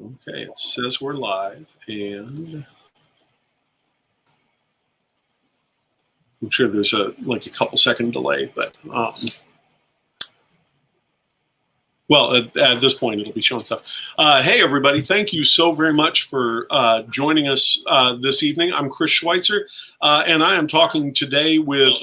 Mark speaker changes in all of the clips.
Speaker 1: Okay, it says we're live, and I'm sure there's a couple second delay, but well, at this point, it'll be showing stuff. Hey, everybody. Thank you so very much for joining us this evening. I'm Chris Schweitzer, and I am talking today with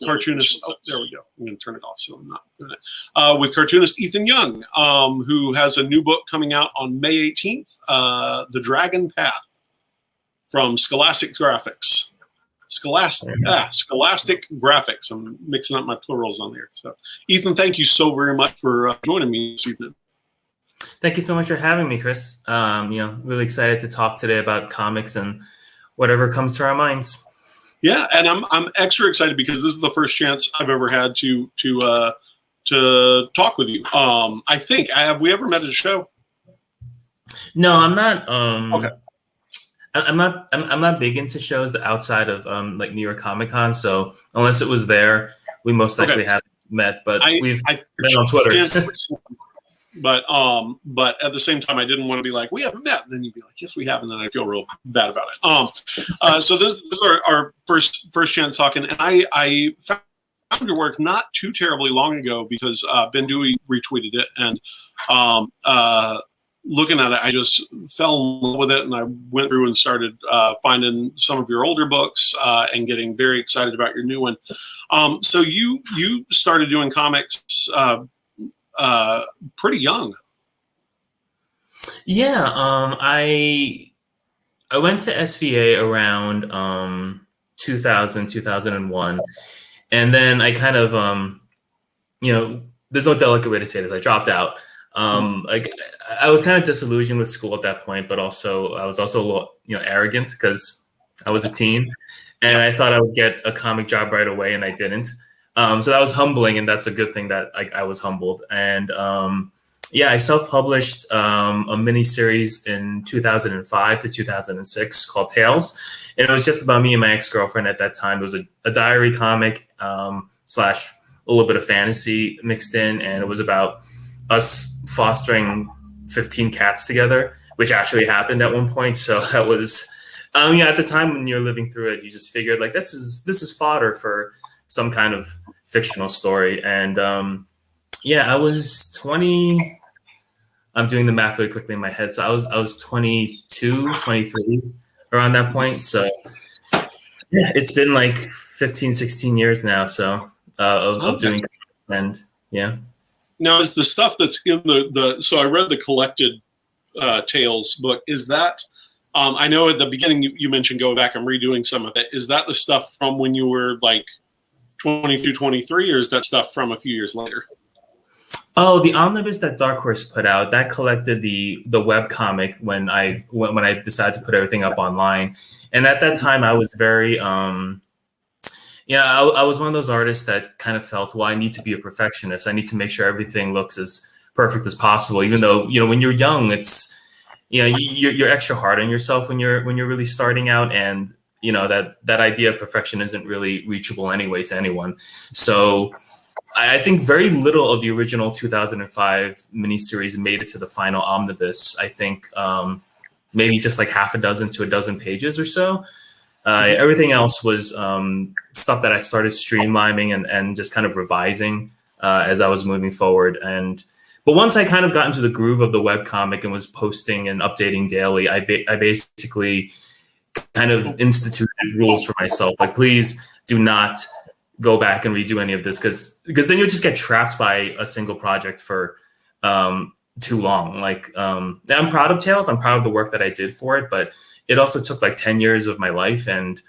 Speaker 1: cartoonist. Oh, there we go. I'm going to turn it off so I'm not doing it. With cartoonist Ethan Young, who has a new book coming out on May 18th, The Dragon Path, from Scholastic Graphix. Scholastic Graphix. I'm mixing up my plurals on there. So, Ethan, thank you so very much for joining me this evening.
Speaker 2: Thank you so much for having me, Chris. Really excited to talk today about comics and whatever comes to our minds.
Speaker 1: Yeah, and I'm extra excited because this is the first chance I've ever had to talk with you. I think have we ever met at a show?
Speaker 2: No, I'm not.
Speaker 1: Okay.
Speaker 2: I'm not big into shows outside of like New York Comic Con. So unless it was there, we most likely haven't met. But we've met on Twitter.
Speaker 1: But at the same time, I didn't want to be like, we haven't met. And then you'd be like, yes, we have, and then I feel real bad about it. So this is our first chance talking, and I found your work not too terribly long ago because Ben Dewey retweeted it, and looking at it, I just fell in love with it, and I went through and started finding some of your older books and getting very excited about your new one. So you started doing comics pretty young.
Speaker 2: Yeah, I went to SVA around 2000, 2001, and then I kind of there's no delicate way to say this. I dropped out. Like I was kind of disillusioned with school at that point, but also I was also a little, arrogant because I was a teen, and I thought I would get a comic job right away, and I didn't. So that was humbling, and that's a good thing that I was humbled. And I self-published a mini series in 2005 to 2006 called Tales, and it was just about me and my ex-girlfriend at that time. It was a diary comic slash a little bit of fantasy mixed in, and it was about us fostering 15 cats together, which actually happened at one point. So that was, at the time when you're living through it, you just figured like this is fodder for some kind of fictional story. And I was 20. I'm doing the math really quickly in my head. So I was 22, 23 around that point. So yeah, it's been like 15, 16 years now. So of doing, and yeah.
Speaker 1: Now, is the stuff that's in the so I read the collected Tales book. Is that I know at the beginning you mentioned going back and redoing some of it. Is that the stuff from when you were like 22, 23, or is that stuff from a few years later?
Speaker 2: Oh, the omnibus that Dark Horse put out, that collected the web comic when I decided to put everything up online. And at that time, I was very I was one of those artists that kind of felt, well, I need to be a perfectionist. I need to make sure everything looks as perfect as possible. Even though, when you're young, it's, you're extra hard on yourself when you're really starting out, and that idea of perfection isn't really reachable anyway to anyone. So I think very little of the original 2005 miniseries made it to the final omnibus. I think maybe just like half a dozen to a dozen pages or so. Everything else was stuff that I started streamlining and just kind of revising as I was moving forward. But once I kind of got into the groove of the webcomic and was posting and updating daily, I basically kind of instituted rules for myself. Like, please do not go back and redo any of this, because then you'll just get trapped by a single project for too long. Like, I'm proud of Tales. I'm proud of the work that I did for it, but it also took like 10 years of my life, and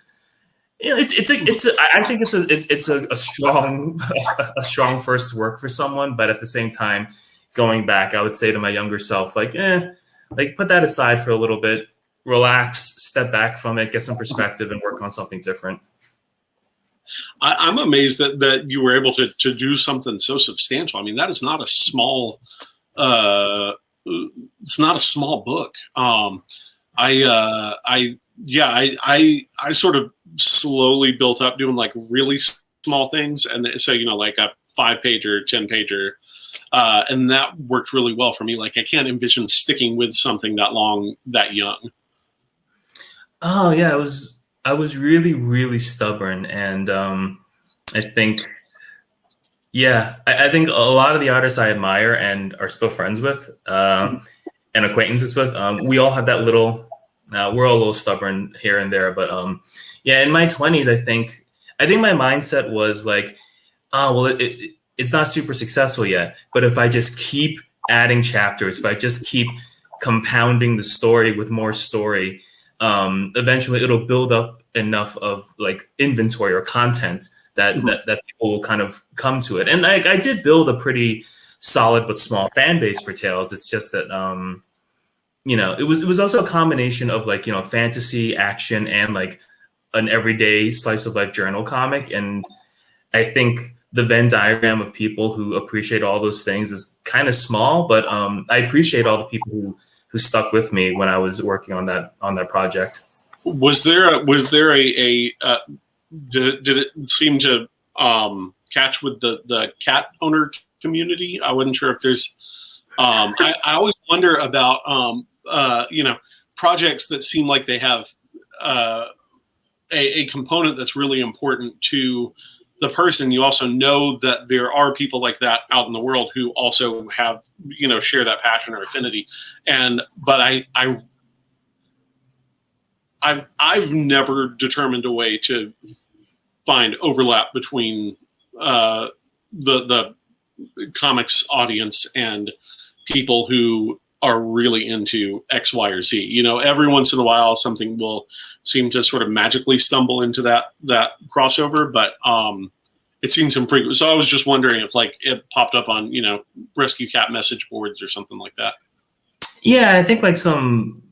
Speaker 2: I think it's a strong a strong first work for someone. But at the same time, going back, I would say to my younger self, like put that aside for a little bit, relax, step back from it, get some perspective, and work on something different.
Speaker 1: I'm amazed that you were able to do something so substantial. I mean, that is not a small. It's not a small book. I sort of slowly built up doing like really small things, and so like a 5-pager, 10-pager, And that worked really well for me. Like, I can't envision sticking with something that long, that young.
Speaker 2: Oh yeah, I was really, really stubborn, and I think, yeah, I think a lot of the artists I admire and are still friends with, and acquaintances with, we all have that little. We're all a little stubborn here and there, but yeah, in my 20s, I think my mindset was like, oh well, it's not super successful yet, but if I just keep adding chapters, if I just keep compounding the story with more story, eventually it'll build up enough of like inventory or content that people will kind of come to it. And I did build a pretty solid but small fan base for Tales. It's just that it was also a combination of like, fantasy, action, and like an everyday slice of life journal comic. And I think the Venn diagram of people who appreciate all those things is kind of small, but I appreciate all the people who stuck with me when I was working on that project.
Speaker 1: Was there did it seem to catch with the cat owner community? I wasn't sure if there's I always wonder about projects that seem like they have a component that's really important to the person. You also know that there are people like that out in the world who also have, share that passion or affinity. But I've never determined a way to find overlap between the comics audience and people who are really into X, Y, or Z. Every once in a while, something will seem to sort of magically stumble into that crossover, but it seems infrequent. So I was just wondering if like it popped up on, rescue cat message boards or something like that.
Speaker 2: Yeah, I think like some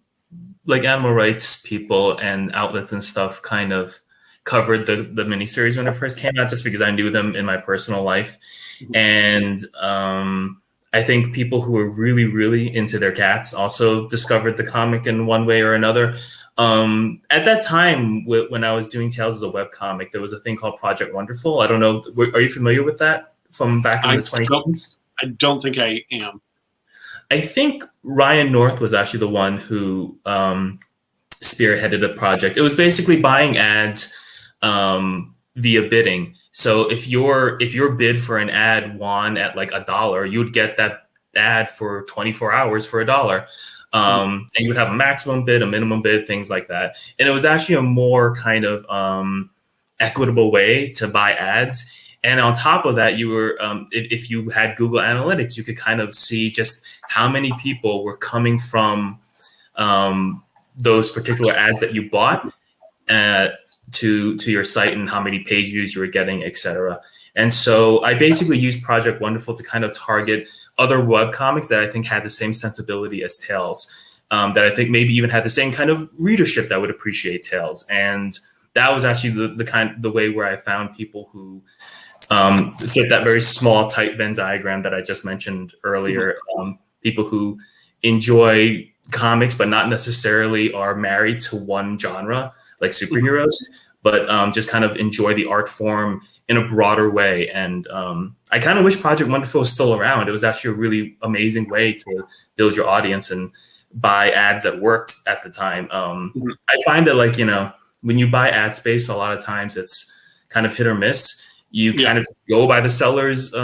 Speaker 2: like animal rights people and outlets and stuff kind of covered the miniseries when it first came out, just because I knew them in my personal life. And I think people who were really, really into their cats also discovered the comic in one way or another. At that time, when I was doing Tales as a webcomic, there was a thing called Project Wonderful. I don't know. Are you familiar with that from back in the 2010s?
Speaker 1: I don't think I am.
Speaker 2: I think Ryan North was actually the one who spearheaded the project. It was basically buying ads via bidding. So if your bid for an ad won at like $1, you would get that ad for 24 hours for $1. And you would have a maximum bid, a minimum bid, things like that. And it was actually a more kind of equitable way to buy ads. And on top of that, you were, if you had Google Analytics, you could kind of see just how many people were coming from those particular ads that you bought to your site, and how many page views you were getting, etc. And so I basically used Project Wonderful to kind of target other webcomics that I think had the same sensibility as Tales, that I think maybe even had the same kind of readership that would appreciate Tales. And that was actually the way where I found people who fit that very small, tight Venn diagram that I just mentioned earlier. People who enjoy comics, but not necessarily are married to one genre, like superheroes, but just kind of enjoy the art form in a broader way. And I kind of wish Project Wonderful was still around. It was actually a really amazing way to build your audience and buy ads that worked at the time. I find that, like, when you buy ad space, a lot of times it's kind of hit or miss. You kind of go by the seller's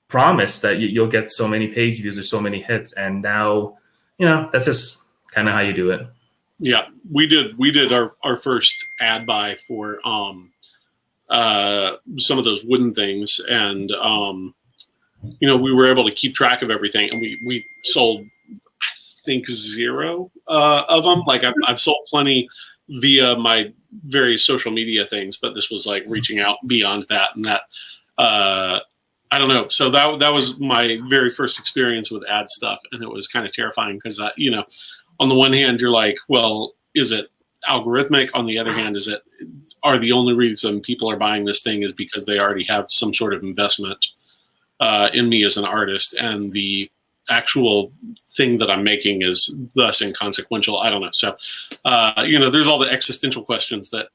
Speaker 2: promise that you'll get so many page views or so many hits. And now, that's just kind of how you do it.
Speaker 1: Yeah, we did our first ad buy for some of those wooden things, and we were able to keep track of everything, and we sold, I think, 0 of them. Like I've sold plenty via my various social media things, but this was like reaching out beyond that, and that I don't know. So that was my very first experience with ad stuff, and it was kind of terrifying because on the one hand, you're like, well, is it algorithmic? On the other hand, are the only reason people are buying this thing is because they already have some sort of investment in me as an artist, and the actual thing that I'm making is thus inconsequential? I don't know. So, there's all the existential questions that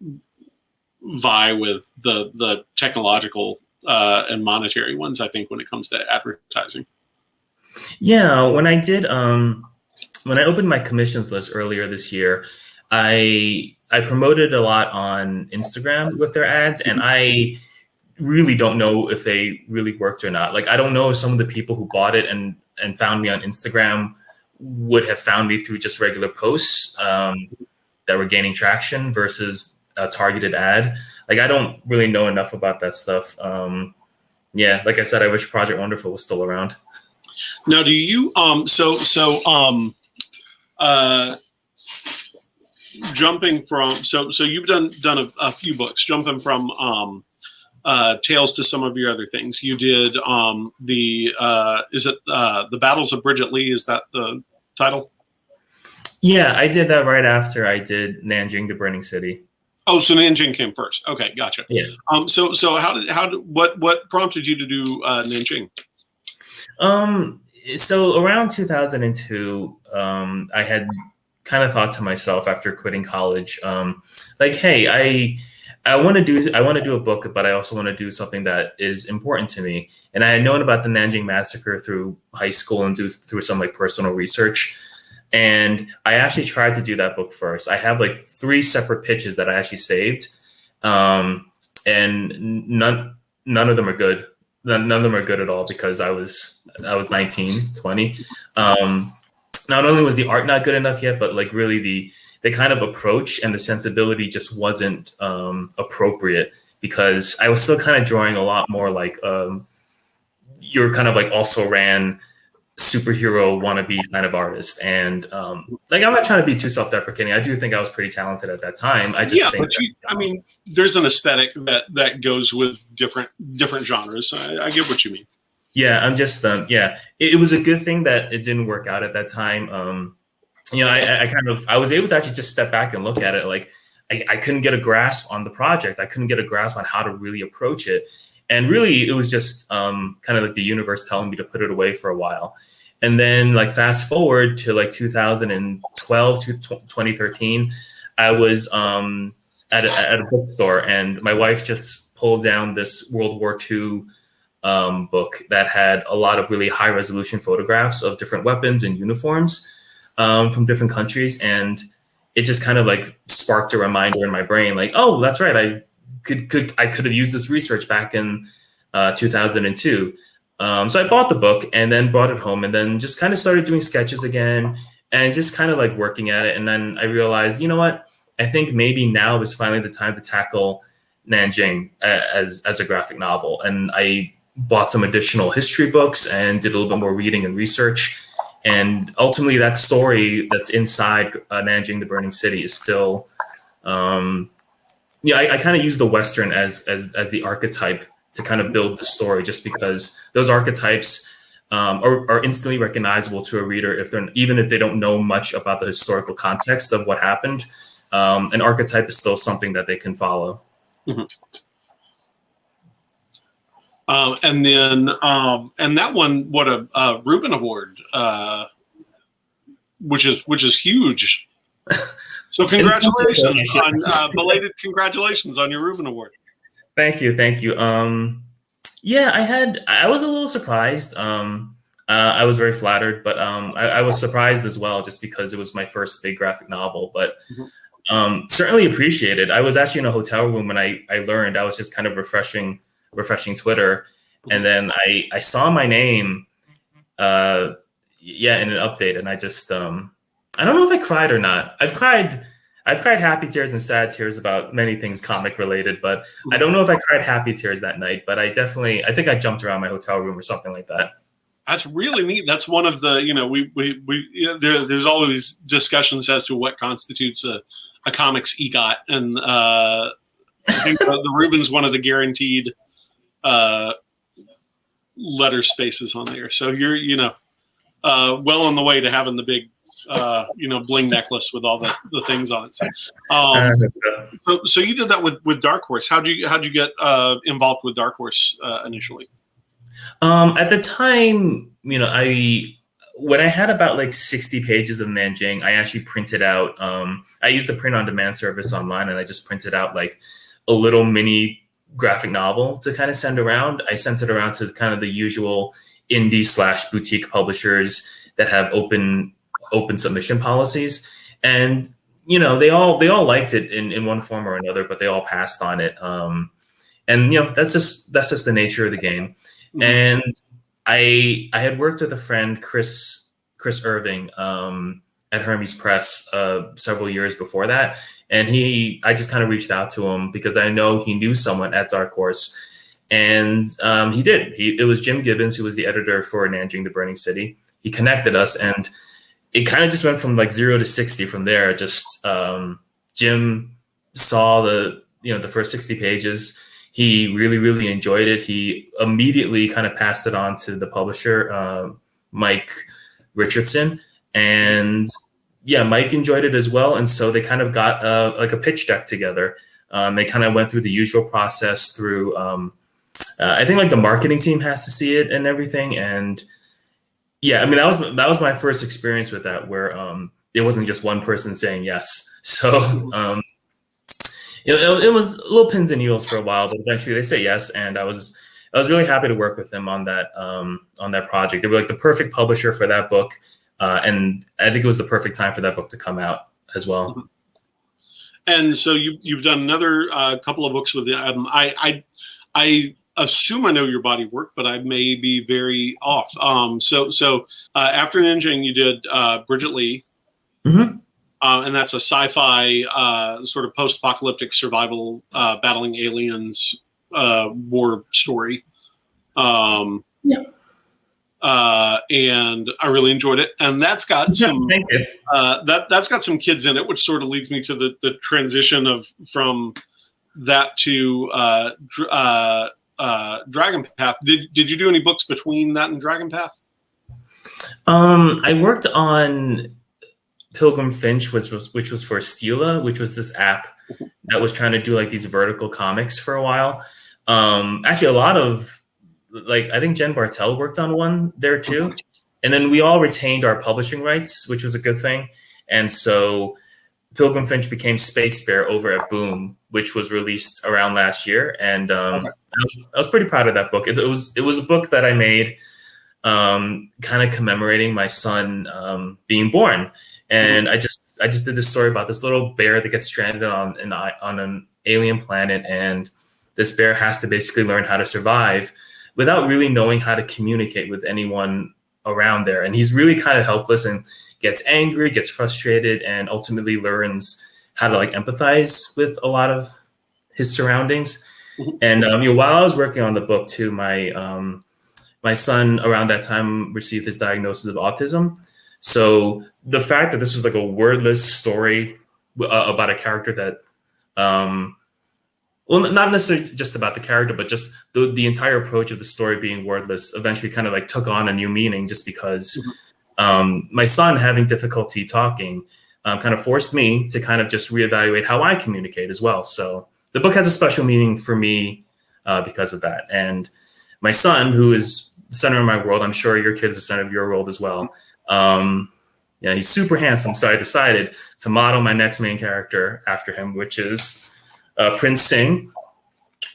Speaker 1: vie with the technological and monetary ones, I think, when it comes to advertising.
Speaker 2: Yeah, when I opened my commissions list earlier this year, I promoted a lot on Instagram with their ads, and I really don't know if they really worked or not. Like, I don't know if some of the people who bought it and found me on Instagram would have found me through just regular posts that were gaining traction versus a targeted ad. Like, I don't really know enough about that stuff. Yeah, like I said, I wish Project Wonderful was still around.
Speaker 1: Now, do you jumping from so you've done a few books, jumping from Tales to some of your other things. You did the Battles of Bridget Lee? Is that the title?
Speaker 2: Yeah, I did that right after I did Nanjing, the Burning City.
Speaker 1: Oh, so Nanjing came first. Okay, gotcha.
Speaker 2: Yeah.
Speaker 1: So what prompted you to do Nanjing?
Speaker 2: So around 2002, I had kind of thought to myself after quitting college, like, hey, I want to do a book, but I also want to do something that is important to me. And I had known about the Nanjing massacre through high school and through some like personal research. And I actually tried to do that book first. I have like 3 separate pitches that I actually saved, and none of them are good. None of them are good at all because I was 19, 20. Not only was the art not good enough yet, but like really the kind of approach and the sensibility just wasn't appropriate, because I was still kind of drawing a lot more like you're kind of like also ran superhero wannabe kind of artist. And like, I'm not trying to be too self-deprecating. I do think I was pretty talented at that time. I just think
Speaker 1: I mean, there's an aesthetic that goes with different genres. I get what you mean.
Speaker 2: Yeah, I'm just it was a good thing that it didn't work out at that time. I was able to actually just step back and look at it. Like, I couldn't get a grasp on the project. I couldn't get a grasp on how to really approach it. And really, it was just kind of like the universe telling me to put it away for a while. And then, like, fast forward to like 2012 to 2013, I was at a bookstore, and my wife just pulled down this World War II book that had a lot of really high resolution photographs of different weapons and uniforms from different countries. And it just kind of like sparked a reminder in my brain, like, oh, that's right. I could have used this research back in 2002. So I bought the book and then brought it home, and then just kind of started doing sketches again and just kind of like working at it. And then I realized, you know what? I think maybe now is finally the time to tackle Nanjing as a graphic novel. And I bought some additional history books and did a little bit more reading and research. And ultimately, that story that's inside Nanjing, the Burning City, is still, I kind of use the Western as the archetype to kind of build the story, just because those archetypes are instantly recognizable to a reader even if they don't know much about the historical context of what happened. An archetype is still something that they can follow.
Speaker 1: Mm-hmm. And then, and that one, what a Reuben Award, which is huge. So congratulations on belated congratulations on your Reuben Award.
Speaker 2: Thank you. Yeah, I was a little surprised. I was very flattered, but I was surprised as well, just because it was my first big graphic novel. But certainly appreciated. I was actually in a hotel room when I learned. I was just kind of refreshing Twitter, and then I saw my name in an update, and I just I don't know if I cried or not. I've cried happy tears and sad tears about many things comic related, but I don't know if I cried happy tears that night. But I think I jumped around my hotel room or something like that.
Speaker 1: That's really neat. That's one of the, there's always discussions as to what constitutes a comics EGOT, and I think the Reuben's one of the guaranteed letter spaces on there. So you're, well on the way to having the big, bling necklace with all the things on it. So you did that with Dark Horse. How'd you get involved with Dark Horse initially?
Speaker 2: At the time, when I had about like 60 pages of Nanjing, I actually printed out, I used the print on demand service online, and I just printed out like a little mini graphic novel to kind of send around. I sent it around to kind of the usual indie/boutique publishers that have open submission policies, and they all liked it in one form or another, but they all passed on it. And that's just the nature of the game. Mm-hmm. And I had worked with a friend, Chris Irving, at Hermes Press several years before that, and I just kind of reached out to him because I know he knew someone at Dark Horse, and he did. It was Jim Gibbons, who was the editor for Nanjing the Burning City. He connected us, and it kind of just went from like 0 to 60 from there. Just Jim saw the first 60 pages. He really, really enjoyed it. He immediately kind of passed it on to the publisher, Mike Richardson. And Mike enjoyed it as well. And so they kind of got like a pitch deck together. They kind of went through the usual process through, I think like the marketing team has to see it and everything. And that was my first experience with that, where it wasn't just one person saying yes. So it was little pins and needles for a while, but eventually they say yes, and I was really happy to work with them on that project. They were like the perfect publisher for that book, and I think it was the perfect time for that book to come out as well.
Speaker 1: Mm-hmm. And so you've done another couple of books with them. I assume I know your body of work, but I may be very off. So after Nanjing, you did Bridget Lee. Mm-hmm. And that's a sci-fi sort of post-apocalyptic survival battling aliens war story. And I really enjoyed it. And that's got some that's got some kids in it, which sort of leads me to the transition from that to Dragon Path. Did you do any books between that and Dragon Path?
Speaker 2: I worked on Pilgrim Finch, which was for Stila, which was this app that was trying to do like these vertical comics for a while. Actually, a lot of I think Jen Bartel worked on one there too. And then we all retained our publishing rights, which was a good thing. And so Pilgrim Finch became Space Bear over at Boom, which was released around last year. And I was pretty proud of that book. It was a book that I made kind of commemorating my son being born. And I just did this story about this little bear that gets stranded on an alien planet, and this bear has to basically learn how to survive without really knowing how to communicate with anyone around there. And he's really kind of helpless and gets angry, gets frustrated, and ultimately learns how to like empathize with a lot of his surroundings. And while I was working on the book too, my son around that time received his diagnosis of autism. So the fact that this was like a wordless story about a character that, not necessarily just about the character, but just the entire approach of the story being wordless eventually kind of like took on a new meaning, just because my son having difficulty talking kind of forced me to kind of just reevaluate how I communicate as well. So the book has a special meaning for me because of that. And my son, who is the center of my world, I'm sure your kid's the center of your world as well. He's super handsome. So I decided to model my next main character after him, which is Prince Singh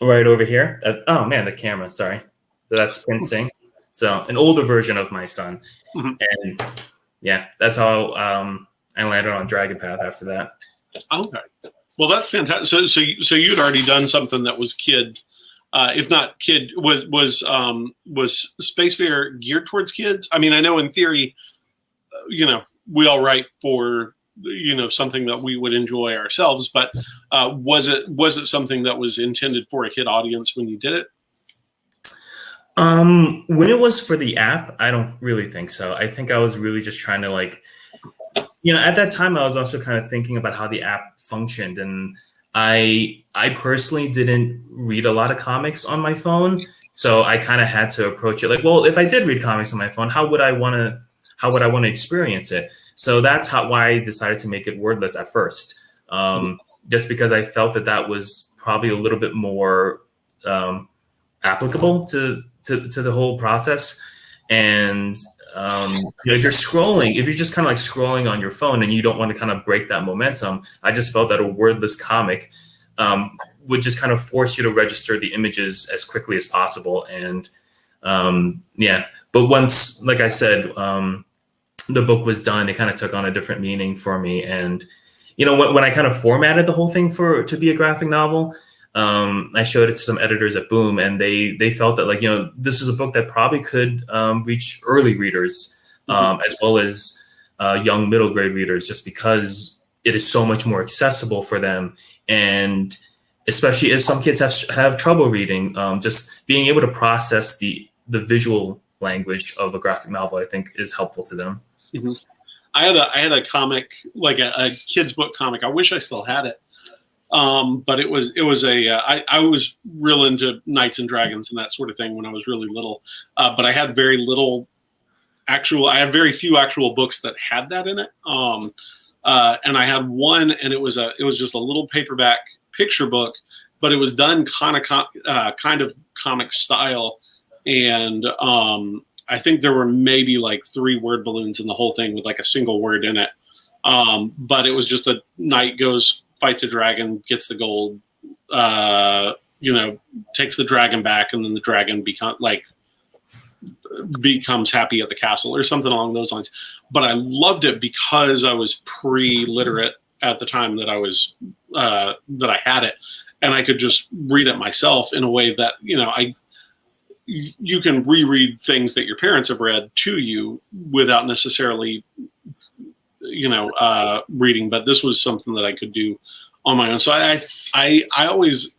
Speaker 2: right over here. Oh man, the camera, sorry. That's Prince Singh. So an older version of my son. And that's how I landed on Dragon Path after that.
Speaker 1: Okay. Well, that's fantastic. So you'd already done something that was kid, if not kid, was Space Bear geared towards kids? I mean, I know in theory, we all write for something that we would enjoy ourselves, but was it something that was intended for a kid audience when you did it?
Speaker 2: When it was for the app, I don't really think so. I think I was really just trying to at that time I was also kind of thinking about how the app functioned, and I personally didn't read a lot of comics on my phone, so I kind of had to approach it like, well, if I did read comics on my phone, how would I want to experience it? So that's why I decided to make it wordless at first, just because I felt that was probably a little bit more applicable to the whole process. And if you're just kind of like scrolling on your phone and you don't want to kind of break that momentum, I just felt that a wordless comic would just kind of force you to register the images as quickly as possible. And but once, like I said, the book was done, it kind of took on a different meaning for me. And, you know, when I kind of formatted the whole thing to be a graphic novel, I showed it to some editors at Boom, and they felt that, like, you know, this is a book that probably could reach early readers, as well as young middle grade readers, just because it is so much more accessible for them. And especially if some kids have trouble reading, just being able to process the visual language of a graphic novel, I think, is helpful to them.
Speaker 1: Mm-hmm. I had a comic, like a kid's book comic. I wish I still had it. But it was I was real into Knights and Dragons and that sort of thing when I was really little. But I had very few actual books that had that in it. And I had one, and it was just a little paperback picture book, but it was done kind of comic style. And I think there were maybe like 3 word balloons in the whole thing with like a single word in it. But it was just a knight fights a dragon, gets the gold, takes the dragon back, and then the dragon becomes happy at the castle or something along those lines. But I loved it because I was pre-literate at the time that I had it, and I could just read it myself in a way that, you know, you can reread things that your parents have read to you without necessarily, you know, reading. But this was something that I could do on my own. So I always,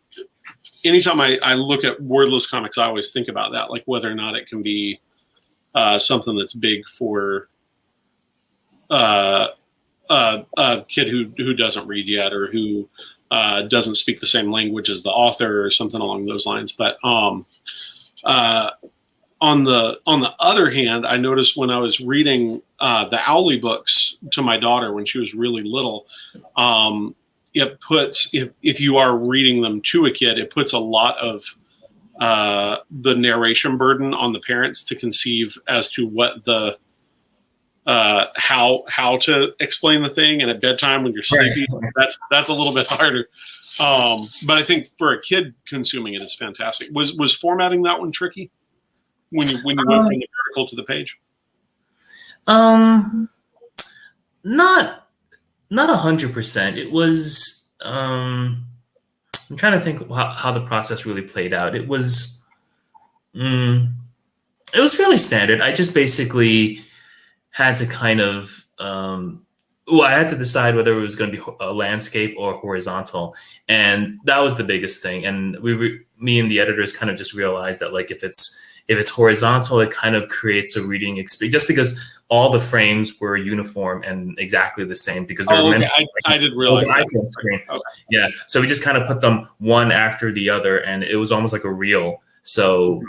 Speaker 1: anytime I look at wordless comics, I always think about that, like whether or not it can be something that's big for a kid who doesn't read yet, or who doesn't speak the same language as the author, or something along those lines. But on the other hand, I noticed when I was reading the Owly books to my daughter when she was really little, it puts, if you are reading them to a kid, it puts a lot of the narration burden on the parents to conceive as to what the how to explain the thing. And at bedtime when you're sleepy, right, that's a little bit harder. But I think for a kid consuming it is fantastic. Was formatting that one tricky when you went from the vertical to the page?
Speaker 2: Not 100%. It was. I'm trying to think how the process really played out. It was fairly standard. I just basically had to kind of. I had to decide whether it was going to be a landscape or horizontal, and that was the biggest thing. And me and the editors kind of just realized that, like, if it's horizontal, it kind of creates a reading experience, just because all the frames were uniform and exactly the same, because they were meant to,
Speaker 1: I didn't realize that.
Speaker 2: Okay. Yeah, so we just kind of put them one after the other, and it was almost like a reel. So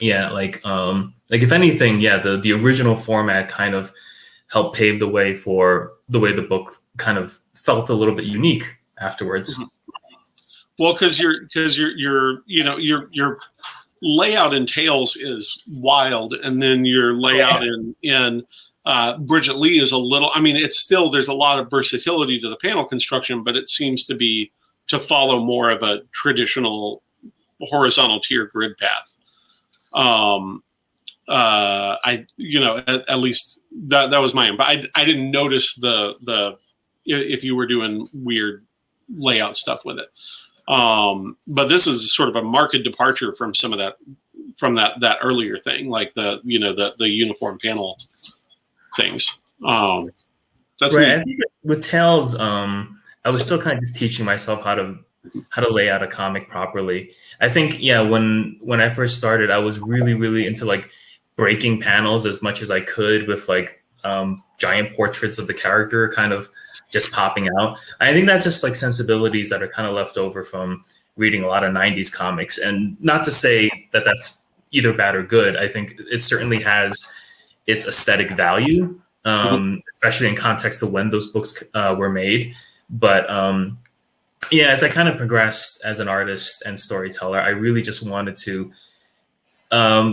Speaker 2: yeah, like if anything, yeah, the original format kind of helped pave the way for the way the book kind of felt a little bit unique afterwards.
Speaker 1: Well, because your layout in Tales is wild, and then your layout in Bridget Lee is a little. I mean, it's still, there's a lot of versatility to the panel construction, but it seems to follow more of a traditional horizontal tier grid path. At least that was my own. But I didn't notice the if you were doing weird layout stuff with it. But this is sort of a marked departure from some of that earlier thing, like the uniform panel things. That's
Speaker 2: right. I think with Tales, I was still kind of just teaching myself how to lay out a comic properly. I think, yeah, when I first started, I was really, really into like breaking panels as much as I could with like giant portraits of the character kind of just popping out. I think that's just like sensibilities that are kind of left over from reading a lot of 90s comics. And not to say that that's either bad or good. I think it certainly has its aesthetic value, especially in context of when those books were made. But yeah, as I kind of progressed as an artist and storyteller, I really just wanted to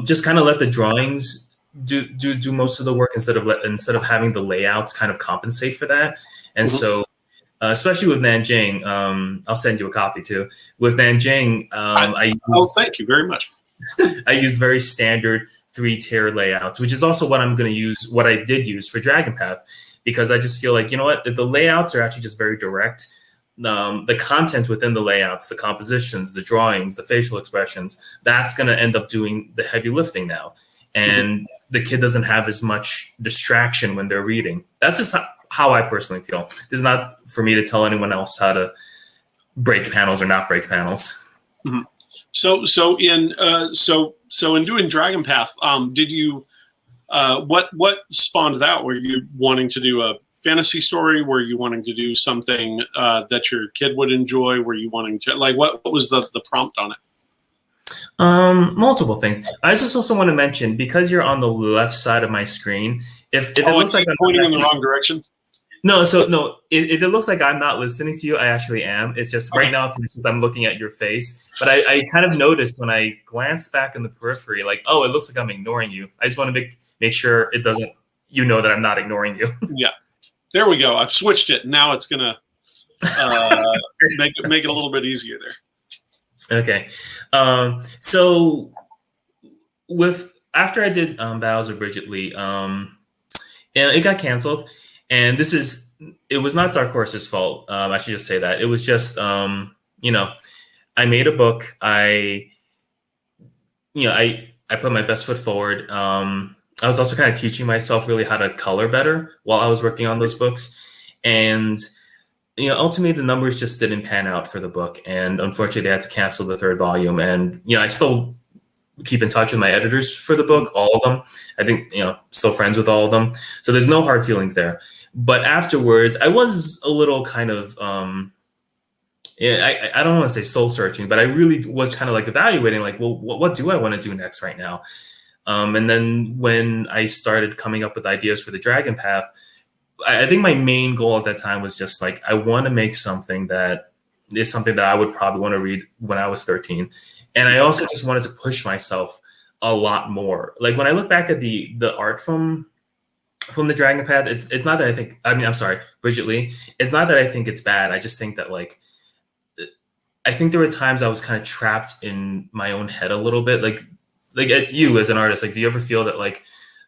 Speaker 2: just kind of let the drawings do most of the work instead of having the layouts kind of compensate for that. And so, especially with Nanjing, I'll send you a copy too. With Nanjing,
Speaker 1: thank you very much.
Speaker 2: I used very standard 3-tier layouts, which is also what I'm going to use, what I did use for Dragon Path, because I just feel like, you know what, if the layouts are actually just very direct, the content within the layouts, the compositions, the drawings, the facial expressions, that's going to end up doing the heavy lifting now. And the kid doesn't have as much distraction when they're reading. That's just how I personally feel. This is not for me to tell anyone else how to break panels or not break panels.
Speaker 1: Mm-hmm. So in doing Dragon Path, did you what spawned that? Were you wanting to do a fantasy story? Were you wanting to do something that your kid would enjoy? Were you wanting to, like, what was the prompt on it?
Speaker 2: Multiple things. I just also want to mention, because you're on the left side of my screen, if it looks like I'm
Speaker 1: pointing in the wrong direction.
Speaker 2: No, if it looks like I'm not listening to you, I actually am. It's just right now, I'm looking at your face. But I kind of noticed when I glanced back in the periphery, like, oh, it looks like I'm ignoring you. I just want to make sure it doesn't, you know, that I'm not ignoring you.
Speaker 1: Yeah, there we go. I've switched it. Now it's gonna make it a little bit easier there.
Speaker 2: Okay, so after I did Battles of Bridget Lee, it got canceled. And it was not Dark Horse's fault. I should just say that. It was just, you know, I made a book. I put my best foot forward. I was also kind of teaching myself really how to color better while I was working on those books. And, you know, ultimately the numbers just didn't pan out for the book. And unfortunately, they had to cancel the 3rd volume. And, you know, I still keep in touch with my editors for the book, all of them. I think, you know, still friends with all of them. So there's no hard feelings there. But afterwards, I was a little kind of, I don't want to say soul searching, but I really was kind of like evaluating, like, well, what do I want to do next right now? And then when I started coming up with ideas for the Dragon Path, I think my main goal at that time was just like, I want to make something that is something that I would probably want to read when I was 13. And I also just wanted to push myself a lot more. Like when I look back at the art from the Dragon Path, it's not that I think, I'm sorry, Bridget Lee. It's not that I think it's bad. I just think that, like, I think there were times I was kind of trapped in my own head a little bit. Like at you as an artist, like, do you ever feel that, like,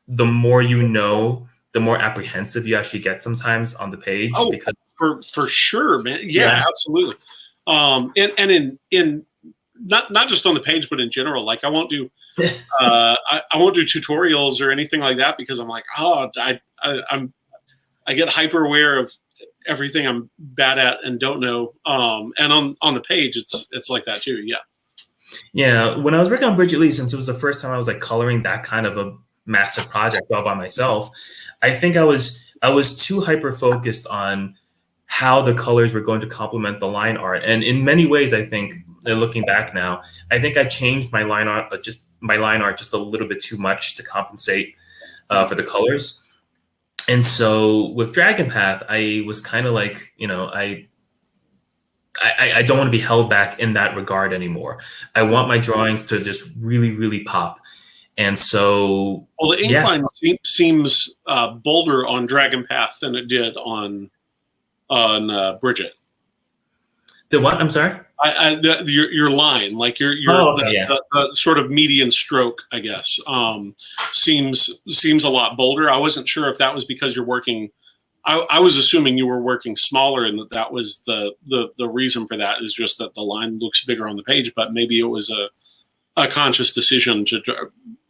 Speaker 2: the more you know, the more apprehensive you actually get sometimes on the page?
Speaker 1: Oh,
Speaker 2: because
Speaker 1: for sure, man. Yeah. Absolutely. And in not just on the page, but in general, like, I won't do I won't do tutorials or anything like that, because I'm like, oh, I get hyper aware of everything I'm bad at and don't know. And on the page, it's like that too. Yeah.
Speaker 2: Yeah. When I was working on Bridget Lee, since it was the first time I was like coloring that kind of a massive project all by myself, I think I was too hyper focused on how the colors were going to complement the line art. And in many ways, I think, looking back now, I think I changed my line art just a little bit too much to compensate for the colors. And so with Dragon Path, I was kind of like, you know, I don't want to be held back in that regard anymore. I want my drawings to just really, really pop. And so,
Speaker 1: well, the incline seems bolder on Dragon Path than it did on Bridget.
Speaker 2: The what? I'm sorry.
Speaker 1: Your line, like the sort of median stroke, I guess, seems a lot bolder. I wasn't sure if that was because you're working. I was assuming you were working smaller, and that was the reason for that, is just that the line looks bigger on the page. But maybe it was a conscious decision to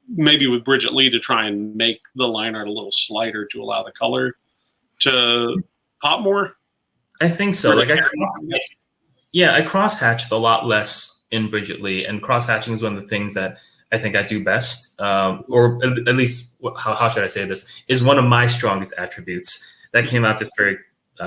Speaker 1: maybe with Bridget Lee to try and make the line art a little slighter to allow the color to pop more.
Speaker 2: I think so. Like I cross-hatched a lot less in Bridget Lee, and cross-hatching is one of the things that I think I do best, or at least, how should I say this, is one of my strongest attributes. That came out just very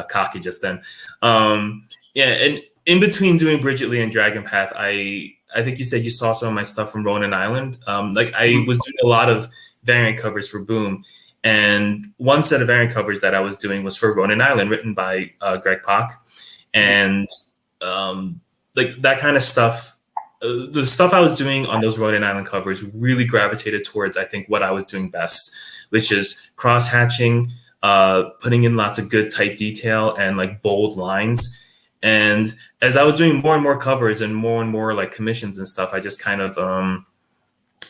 Speaker 2: cocky just then. And in between doing Bridget Lee and Dragon Path, I think you said you saw some of my stuff from Ronin Island. Like I was doing a lot of variant covers for Boom. And one set of variant covers that I was doing was for Ronin Island, written by Greg Pak. And like that kind of stuff, the stuff I was doing on those Ronin Island covers really gravitated towards, I think, what I was doing best, which is cross-hatching, putting in lots of good tight detail and like bold lines. And as I was doing more and more covers and more like commissions and stuff, I just kind of, I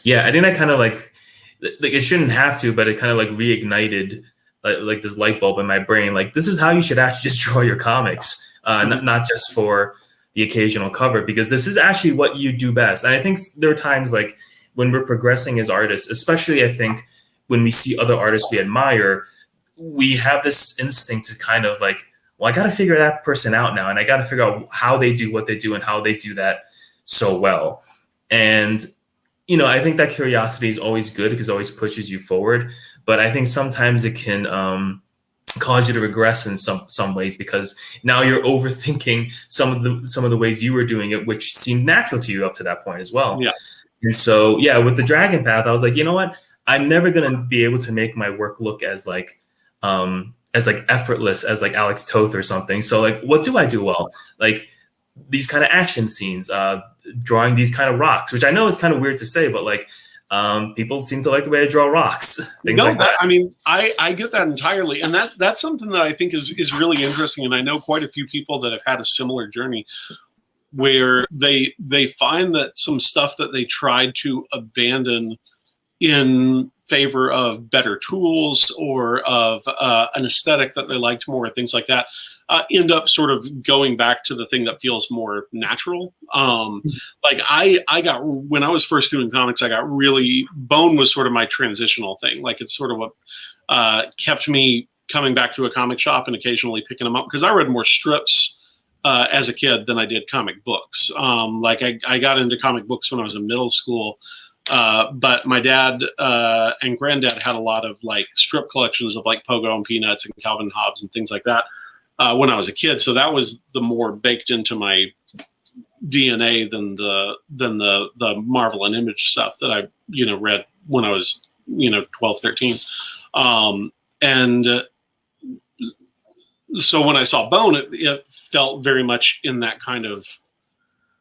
Speaker 2: think that kind of like like it shouldn't have to, but it kind of like reignited like this light bulb in my brain. Like this is how you should actually just draw your comics, not just for the occasional cover, because this is actually what you do best. And I think there are times like when we're progressing as artists, especially I think when we see other artists we admire, we have this instinct to kind of like, well, I got to figure that person out now, and I got to figure out how they do what they do and how they do that so well. And I think that curiosity is always good because it always pushes you forward. But I think sometimes it can cause you to regress in some ways, because now you're overthinking some of the ways you were doing it, which seemed natural to you up to that point as well.
Speaker 1: Yeah.
Speaker 2: And so, yeah, with the Dragon Path, I was like, you know what? I'm never gonna be able to make my work look as effortless as like Alex Toth or something. So like, what do I do well? Like these kind of action scenes, drawing these kind of rocks, which I know is kind of weird to say, but like people seem to like the way I draw rocks.
Speaker 1: I mean, I get that entirely, and that's something that I think is really interesting. And I know quite a few people that have had a similar journey, where they find that some stuff that they tried to abandon in favor of better tools or of an aesthetic that they liked more, things like that, end up sort of going back to the thing that feels more natural. Like I got, when I was first doing comics, I got really, bone was sort of my transitional thing. Like it's sort of what kept me coming back to a comic shop and occasionally picking them up, because I read more strips as a kid than I did comic books. Like I got into comic books when I was in middle school. But my dad and granddad had a lot of like strip collections of like Pogo and Peanuts and Calvin Hobbes and things like that when I was a kid. So that was the more baked into my DNA than the Marvel and Image stuff that I read when I was 12, 13. And so when I saw Bone, it felt very much in that kind of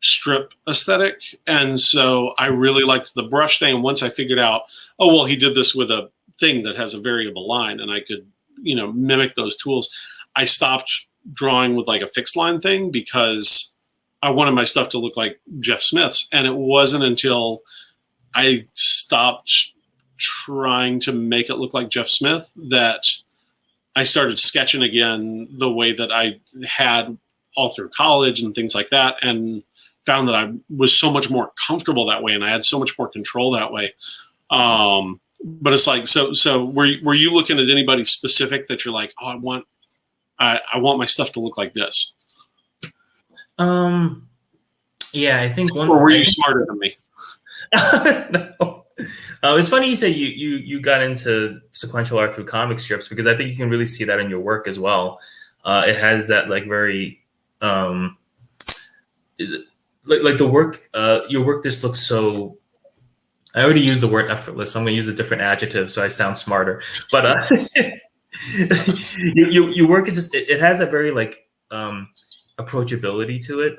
Speaker 1: strip aesthetic, and so I really liked the brush thing. And once I figured out, oh well, he did this with a thing that has a variable line, and I could mimic those tools, I stopped drawing with like a fixed line thing, because I wanted my stuff to look like Jeff Smith's. And it wasn't until I stopped trying to make it look like Jeff Smith that I started sketching again the way that I had all through college and things like that, and found that I was so much more comfortable that way, and I had so much more control that way. But it's like, so were you looking at anybody specific that you're like, oh, I want my stuff to look like this?
Speaker 2: Yeah, I think one.
Speaker 1: Or were you smarter than me?
Speaker 2: No. It's funny you say you got into sequential art through comic strips, because I think you can really see that in your work as well. It has that like very like the work, your work just looks so. I already used the word effortless, so I'm going to use a different adjective so I sound smarter. But your work, it has a very like approachability to it.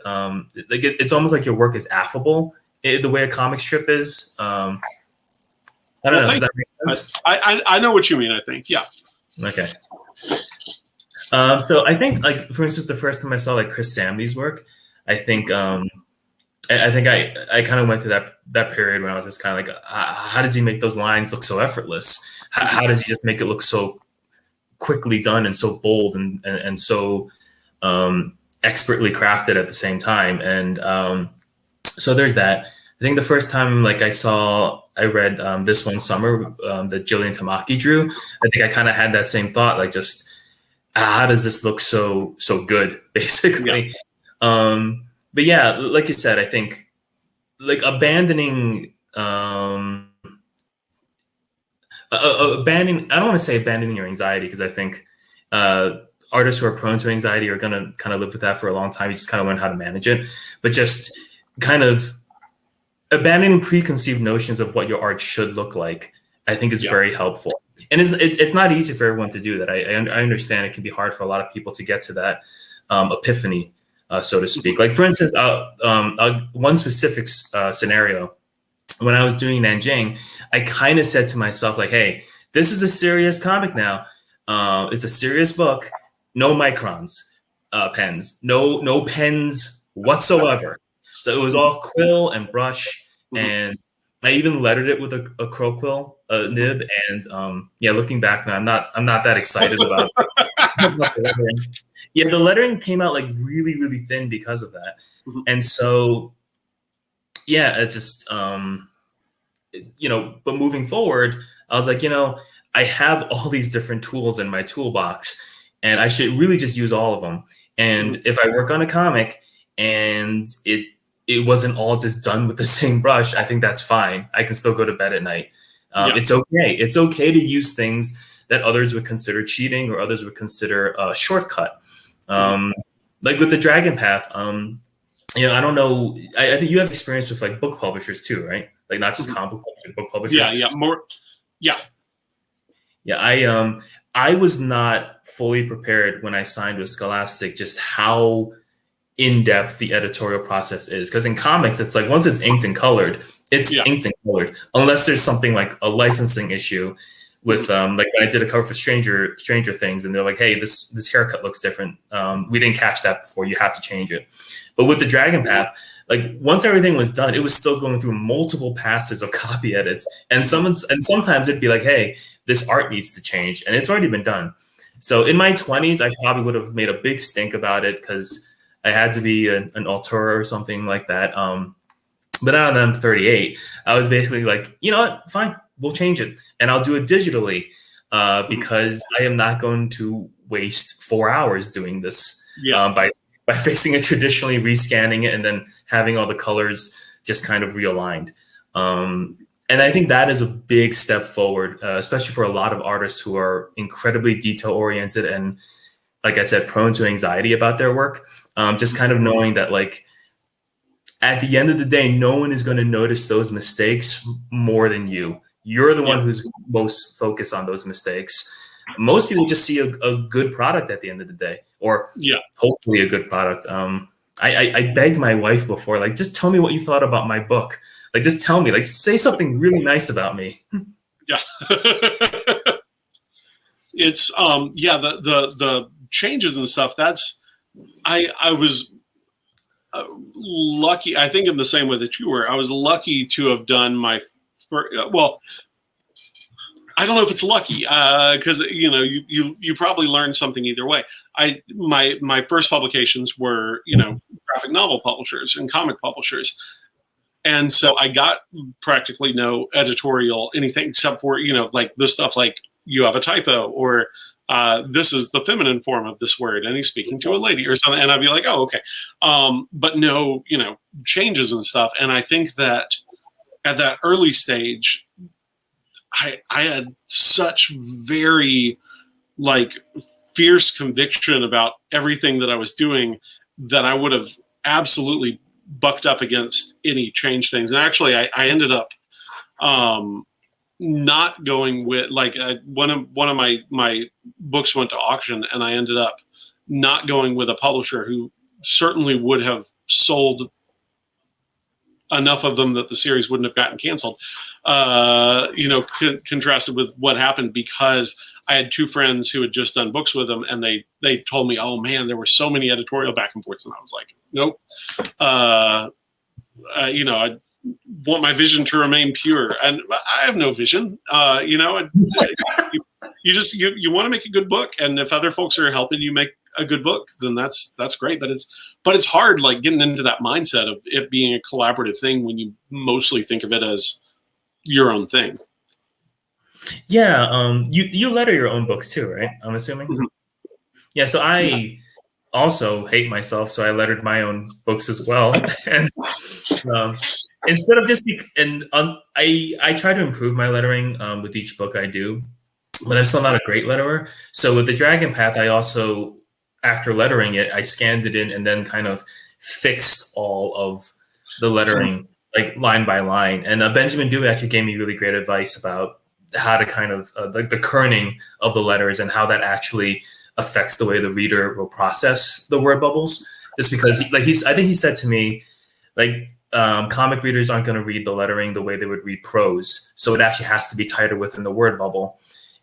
Speaker 2: Like it's almost like your work is affable, the way a comic strip is. I don't know. Does that make sense?
Speaker 1: I know what you mean. I think, yeah.
Speaker 2: Okay. So I think, like, for instance, the first time I saw like Chris Samney's work, I think I kind of went through that period when I was just kind of like, how does he make those lines look so effortless? How does he just make it look so quickly done and so bold and so expertly crafted at the same time? And so there's that. I think the first time like I read This One Summer that Jillian Tamaki drew, I think I kind of had that same thought, like just how does this look so good, basically. Yeah. But yeah, like you said, I think like abandoning, I don't want to say abandoning your anxiety, because I think artists who are prone to anxiety are going to kind of live with that for a long time. You just kind of learn how to manage it, but just kind of abandoning preconceived notions of what your art should look like, I think is very helpful. And it's not easy for everyone to do that. I understand it can be hard for a lot of people to get to that epiphany, so to speak. Like, for instance, one specific scenario, when I was doing Nanjing, I kind of said to myself, like, hey, this is a serious comic now. It's a serious book. No microns, pens. No pens whatsoever. So it was all quill and brush. And I even lettered it with a crow quill nib, and yeah, looking back now, I'm not that excited about, about the lettering. Yeah, the lettering came out like really, really thin because of that.
Speaker 1: Mhm.
Speaker 2: And so, yeah, it's just, but moving forward, I was like, I have all these different tools in my toolbox, and I should really just use all of them. And if I work on a comic and it wasn't all just done with the same brush, I think that's fine. I can still go to bed at night. It's okay. It's okay to use things that others would consider cheating or others would consider a shortcut. Like with the Dragon Path, I don't know. I think you have experience with like book publishers too, right? Like not just comic book publishers, book publishers. Yeah. I was not fully prepared when I signed with Scholastic just how in-depth the editorial process is. Because in comics, it's like once it's inked and colored, it's inked and colored. Unless there's something like a licensing issue with like when I did a cover for Stranger Things, and they're like, hey, this haircut looks different. We didn't catch that before. You have to change it. But with the Dragon Path, like once everything was done, it was still going through multiple passes of copy edits. And sometimes it'd be like, hey, this art needs to change, and it's already been done. So in my 20s, I probably would have made a big stink about it because I had to be an auteur or something like that. But now that I'm 38, I was basically like, you know what, fine, we'll change it. And I'll do it digitally because I am not going to waste 4 hours doing this by fixing it traditionally, rescanning it, and then having all the colors just kind of realigned. And I think that is a big step forward, especially for a lot of artists who are incredibly detail-oriented and, like I said, prone to anxiety about their work. Just kind of knowing that, like, at the end of the day, no one is going to notice those mistakes more than you. You're the one who's most focused on those mistakes. Most people just see a good product at the end of the day, or hopefully a good product. I begged my wife before, like, just tell me what you thought about my book. Like, just tell me, like, say something really nice about me.
Speaker 1: Yeah. It's, the changes and stuff, I was lucky, I think in the same way that you were, I was lucky to have done my, well, I don't know if it's lucky because you probably learned something either way. My first publications were graphic novel publishers and comic publishers, and so I got practically no editorial anything except for like this stuff like you have a typo or this is the feminine form of this word and he's speaking to a lady or something, and I'd be like, oh, okay, but no changes and stuff. And I think that at that early stage I had such very fierce conviction about everything that I was doing that I would have absolutely bucked up against any change things. And actually I ended up not going with one of my books went to auction, and I ended up not going with a publisher who certainly would have sold enough of them that the series wouldn't have gotten canceled. Contrasted with what happened, because I had two friends who had just done books with them, and they told me, oh man, there were so many editorial back and forths, and I was like, nope. I want my vision to remain pure, and I have no vision. You want to make a good book, and if other folks are helping you make a good book, then that's great. But it's hard, like getting into that mindset of it being a collaborative thing when you mostly think of it as your own thing.
Speaker 2: Yeah. You letter your own books too, right? I'm assuming. Mm-hmm. Yeah. So I also hate myself, so I lettered my own books as well. And instead of I try to improve my lettering with each book I do, but I'm still not a great letterer. So with the Dragon Path, I also, after lettering it, I scanned it in and then kind of fixed all of the lettering, like line by line. And Benjamin Dewey actually gave me really great advice about how to kind of like the kerning of the letters and how that actually affects the way the reader will process the word bubbles. Just because I think he said to me, like, comic readers aren't going to read the lettering the way they would read prose. So it actually has to be tighter within the word bubble.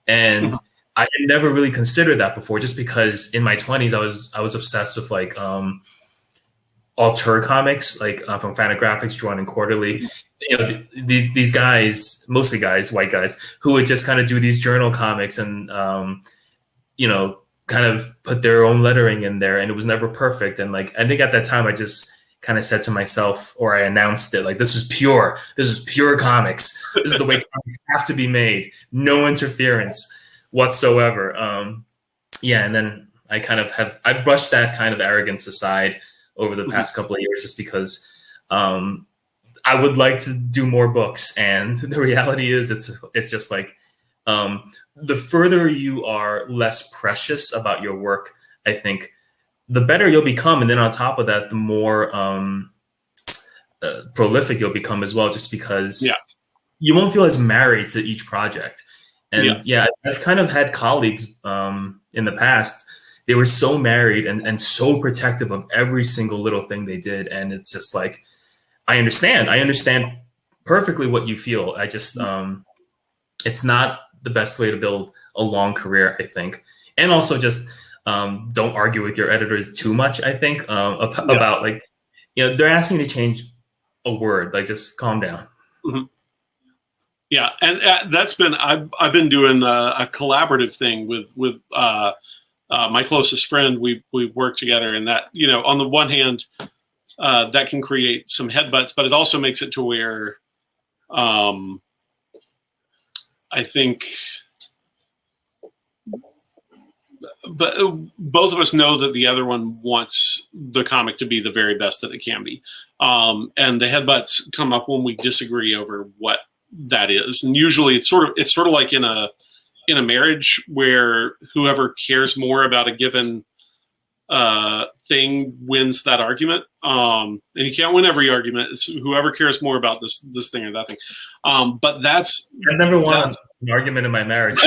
Speaker 2: And I had never really considered that before, just because in my 20s I was obsessed with auteur comics, like from Fantagraphics, drawn in quarterly. You know, these guys, mostly guys, white guys, who would just kind of do these journal comics and you know, kind of put their own lettering in there, and it was never perfect. And like, I think at that time I just kind of said to myself, or I announced it, like, this is pure comics. This is the way comics have to be made. No interference whatsoever. Yeah. And then I brushed that kind of arrogance aside over the past couple of years, just because I would like to do more books. And the reality is it's just like, the further you are less precious about your work, I think, the better you'll become. And then on top of that, the more prolific you'll become as well, just because you won't feel as married to each project. And I've kind of had colleagues in the past, they were so married and so protective of every single little thing they did. And it's just like, I understand perfectly what you feel. I just, it's not the best way to build a long career, I think. And also just don't argue with your editors too much, I think, about like, you know, they're asking you to change a word, like just calm down.
Speaker 1: Mm-hmm. Yeah. And that's been, I've been doing a collaborative thing with my closest friend. We work together, and that, you know, on the one hand, that can create some headbutts, but it also makes it to where I think, but both of us know that the other one wants the comic to be the very best that it can be. And the headbutts come up when we disagree over what that is. And usually it's sort of like in a marriage where whoever cares more about a given thing wins that argument. And you can't win every argument. It's whoever cares more about this thing or that thing. But that's,
Speaker 2: I've never won an argument in my marriage.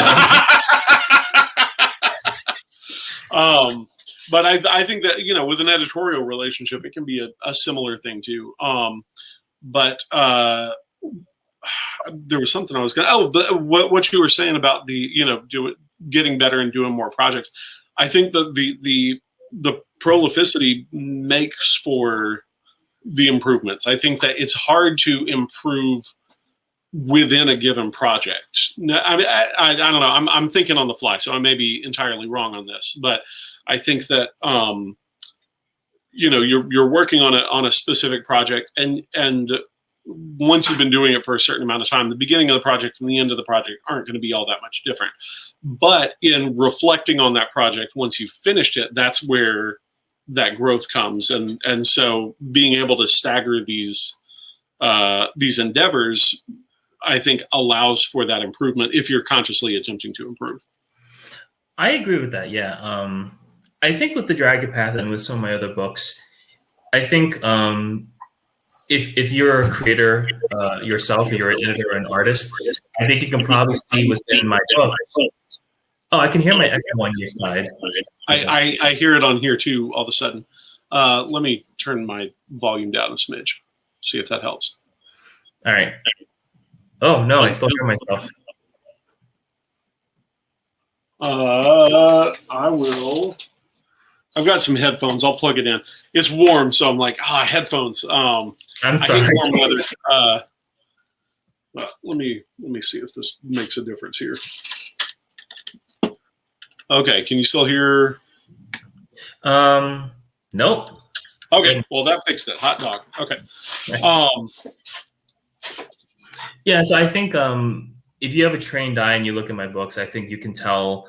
Speaker 1: But I think that, you know, with an editorial relationship, it can be a similar thing too. But there was something I was going to, what you were saying about the, you know, getting better and doing more projects. I think that the prolificity makes for the improvements. I think that it's hard to improve within a given project. I mean, I don't know. I'm thinking on the fly, so I may be entirely wrong on this, but I think that you know, you're working on a specific project, and once you've been doing it for a certain amount of time, the beginning of the project and the end of the project aren't going to be all that much different. But in reflecting on that project, once you've finished it, that's where that growth comes. And so being able to stagger these endeavors, I think, allows for that improvement if you're consciously attempting to improve.
Speaker 2: I agree with that. Yeah. I think with the Dragon Path and with some of my other books, I think if you're a creator yourself, or you're an editor or an artist, I think you can probably see within my book. Oh, I can hear my echo on your side.
Speaker 1: I hear it on here too, all of a sudden. Let me turn my volume down a smidge, see if that helps.
Speaker 2: All right. Oh, no, I still hear myself.
Speaker 1: I will. I've got some headphones. I'll plug it in. It's warm, so I'm like, headphones.
Speaker 2: I'm sorry.
Speaker 1: I hate warm weather. Let me see if this makes a difference here. Okay, can you still hear?
Speaker 2: Nope.
Speaker 1: Okay, well that fixed it. Hot dog. Okay.
Speaker 2: Yeah, so I think if you have a trained eye and you look at my books, I think you can tell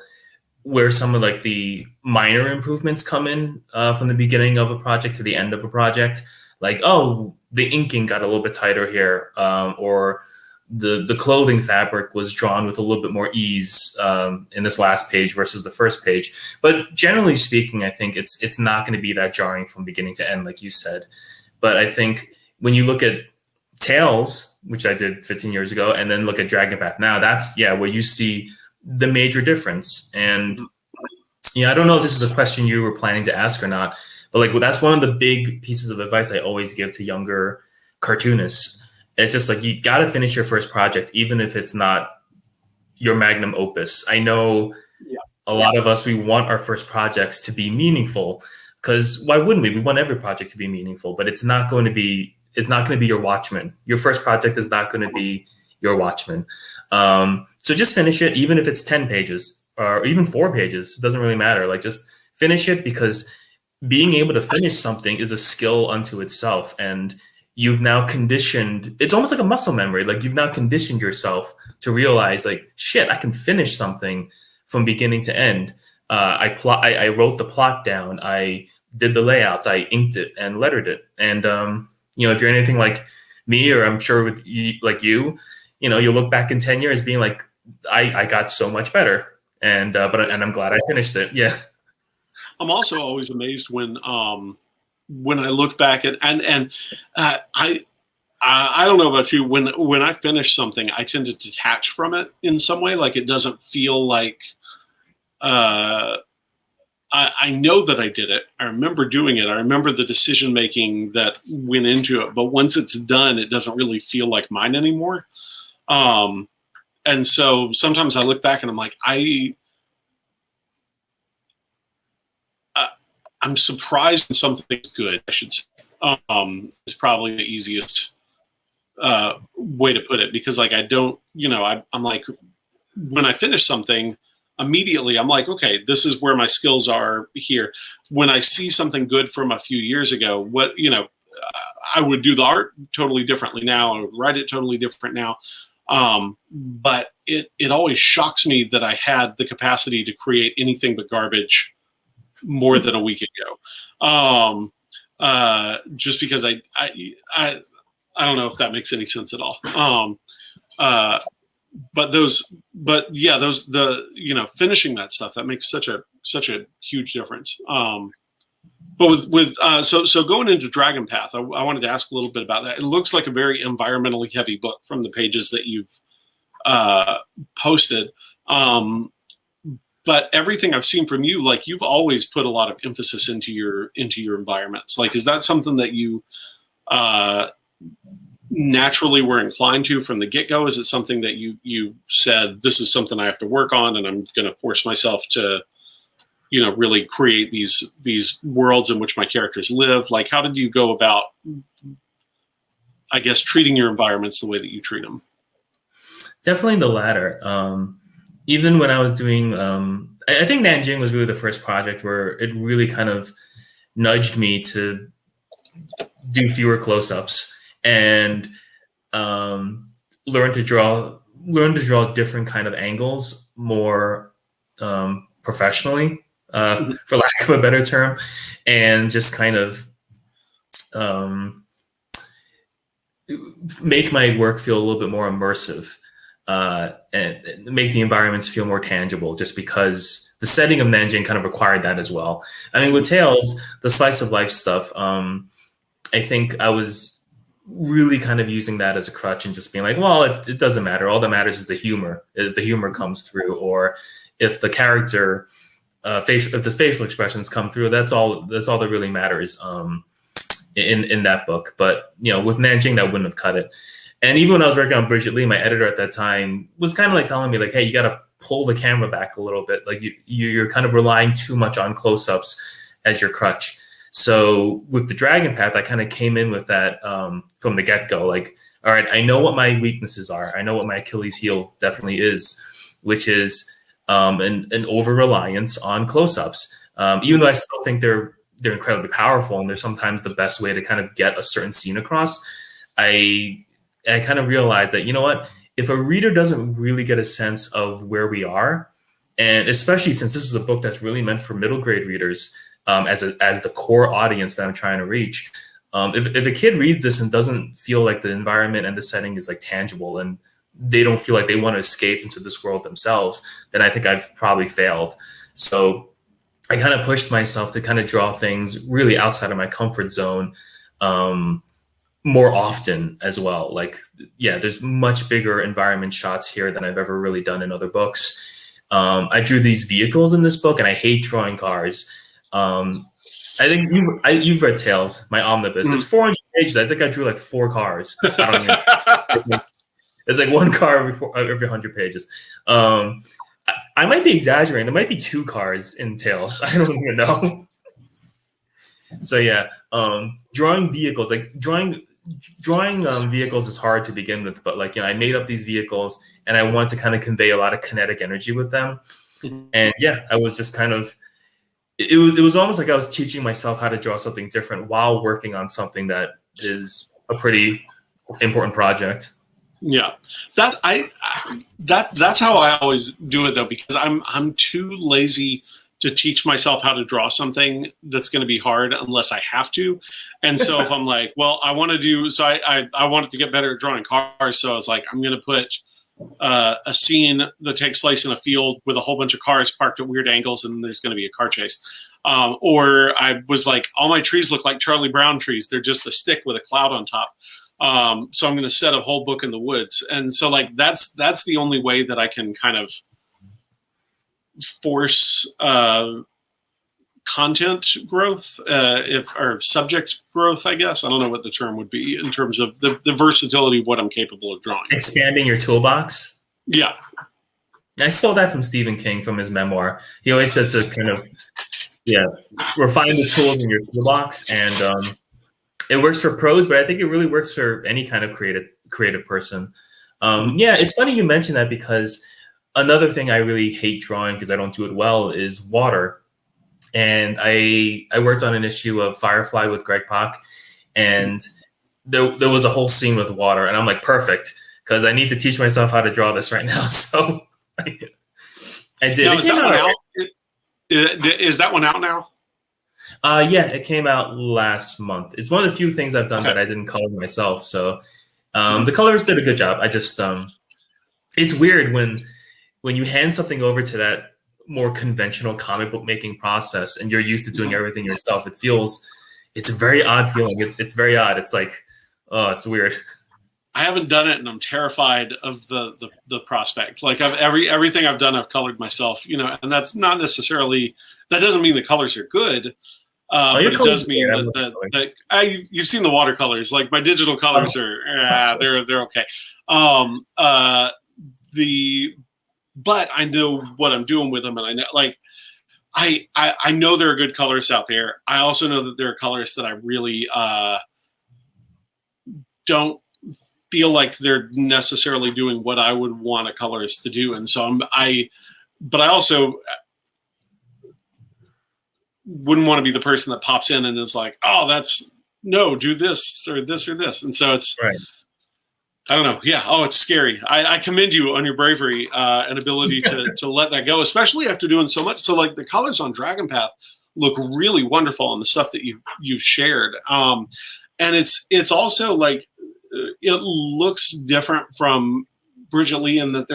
Speaker 2: where some of like the minor improvements come in from the beginning of a project to the end of a project. Like, oh, the inking got a little bit tighter here, or the clothing fabric was drawn with a little bit more ease in this last page versus the first page. But generally speaking, I think it's not going to be that jarring from beginning to end, like you said. But I think when you look at Tales, which I did 15 years ago, and then look at Dragon Path now, that's where you see the major difference. And I don't know if this is a question you were planning to ask or not, but like, that's one of the big pieces of advice I always give to younger cartoonists. It's just like, you got to finish your first project, even if it's not your magnum opus. I know a lot of us, we want our first projects to be meaningful, Because why wouldn't we? We want every project to be meaningful, but it's not going to be your Watchmen. Your first project is not going to be your Watchmen. So just finish it, even if it's 10 pages or even 4 pages. It doesn't really matter. Like, just finish it, because being able to finish something is a skill unto itself. And you've now conditioned, it's almost like a muscle memory. Like, you've now conditioned yourself to realize, like, shit, I can finish something from beginning to end. I wrote the plot down. I did the layouts. I inked it and lettered it. And, if you're anything like me, or I'm sure with you, you'll look back in 10 years being like, I got so much better. And I'm glad I finished it. Yeah.
Speaker 1: I'm also always amazed when I look back at, I don't know about you, when I finish something, I tend to detach from it in some way. Like, it doesn't feel like, I know that I did it. I remember doing it. I remember the decision making that went into it. But once it's done, it doesn't really feel like mine anymore. And so sometimes I look back and I'm like, I'm surprised when something's good, I should say. Is probably the easiest way to put it, because, like, I don't, I'm like, when I finish something, immediately I'm like, okay, this is where my skills are here. When I see something good from a few years ago, I would do the art totally differently now. I would write it totally different now. But it always shocks me that I had the capacity to create anything but garbage more than a week ago. Just because I don't know if that makes any sense at all. Finishing that stuff, that makes such a huge difference. But so going into Dragon Path, I wanted to ask a little bit about that. It looks like a very environmentally heavy book from the pages that you've posted. But everything I've seen from you, like, you've always put a lot of emphasis into your environments. Like, is that something that you naturally were inclined to from the get-go? Is it something that you said, this is something I have to work on, and I'm going to force myself to, really create these worlds in which my characters live? Like, how did you go about, I guess, treating your environments the way that you treat them?
Speaker 2: Definitely the latter. Even when I was doing, I think Nanjing was really the first project where it really kind of nudged me to do fewer close-ups and learn to draw different kind of angles more professionally, for lack of a better term, and just kind of make my work feel a little bit more immersive, and make the environments feel more tangible, just because the setting of Nanjing kind of required that as well. I mean, with Tales, the slice of life stuff, I think I was really kind of using that as a crutch and just being like, well, it doesn't matter. All that matters is the humor. If the humor comes through, or if the character, if the facial expressions come through, that's all that really matters in that book. But, with Nanjing, that wouldn't have cut it. And even when I was working on Bridget Lee, my editor at that time was kind of like telling me, like, hey, you got to pull the camera back a little bit. Like, you're kind of relying too much on close-ups as your crutch. So with the Dragon Path, I kind of came in with that from the get-go. Like, all right, I know what my weaknesses are. I know what my Achilles heel definitely is, which is an over-reliance on close-ups. Even though I still think they're incredibly powerful, and they're sometimes the best way to kind of get a certain scene across, I kind of realized that, if a reader doesn't really get a sense of where we are, and especially since this is a book that's really meant for middle grade readers, as the core audience that I'm trying to reach, if a kid reads this and doesn't feel like the environment and the setting is like tangible, and they don't feel like they want to escape into this world themselves, then I think I've probably failed. So I kind of pushed myself to kind of draw things really outside of my comfort zone, more often as well. Like, yeah, there's much bigger environment shots here than I've ever really done in other books. I drew these vehicles in this book, and I hate drawing cars. I think you've read Tales, my omnibus. It's 400 pages. I think I drew like 4 cars. It's like 1 car every 100 pages. I might be exaggerating. There might be 2 cars in Tales. I don't even know. So yeah, drawing vehicles, like drawing vehicles is hard to begin with, but like, I made up these vehicles and I wanted to kind of convey a lot of kinetic energy with them. And yeah, I was just kind of, it was almost like I was teaching myself how to draw something different while working on something that is a pretty important project.
Speaker 1: Yeah, that's how I always do it though, because I'm too lazy to teach myself how to draw something that's going to be hard unless I have to. And so if I'm like, well, I wanted to get better at drawing cars. So I was like, I'm going to put a scene that takes place in a field with a whole bunch of cars parked at weird angles, and there's going to be a car chase. Or I was like, all my trees look like Charlie Brown trees. They're just a stick with a cloud on top. So I'm going to set a whole book in the woods. And so like, that's the only way that I can kind of force content growth, or subject growth, I guess. I don't know what the term would be in terms of the versatility of what I'm capable of drawing.
Speaker 2: Expanding your toolbox.
Speaker 1: Yeah.
Speaker 2: I stole that from Stephen King from his memoir. He always said to kind of, refine the tools in your toolbox. And it works for pros, but I think it really works for any kind of creative person. It's funny you mentioned that, because another thing I really hate drawing, because I don't do it well, is water. And I worked on an issue of Firefly with Greg Pak, and there was a whole scene with water, and I'm like, perfect, because I need to teach myself how to draw this right now. So I did.
Speaker 1: Now, is that one out now?
Speaker 2: Yeah, it came out last month. It's one of the few things I've done that I didn't color myself. So the colorist did a good job. I just it's weird when you hand something over to that more conventional comic book making process and you're used to doing everything yourself. It's a very odd feeling. It's very odd. It's like, oh, it's weird.
Speaker 1: I haven't done it, and I'm terrified of the prospect. Like everything I've done, I've colored myself, and that's not necessarily, that doesn't mean the colors are good. But it does mean that you've seen the watercolors. Like my digital colors they're okay. But I know what I'm doing with them, and I know, like, I know there are good colorists out there. I also know that there are colorists that I really don't feel like they're necessarily doing what I would want a colorist to do, and so but I also wouldn't want to be the person that pops in and is like, oh, do this or this or this, and so it's
Speaker 2: right.
Speaker 1: I don't know. Yeah. Oh, it's scary. I commend you on your bravery and ability to let that go, especially after doing so much. So like the colors on Dragon Path look really wonderful on the stuff that you shared. And it's also like, it looks different from Bridget Lee in that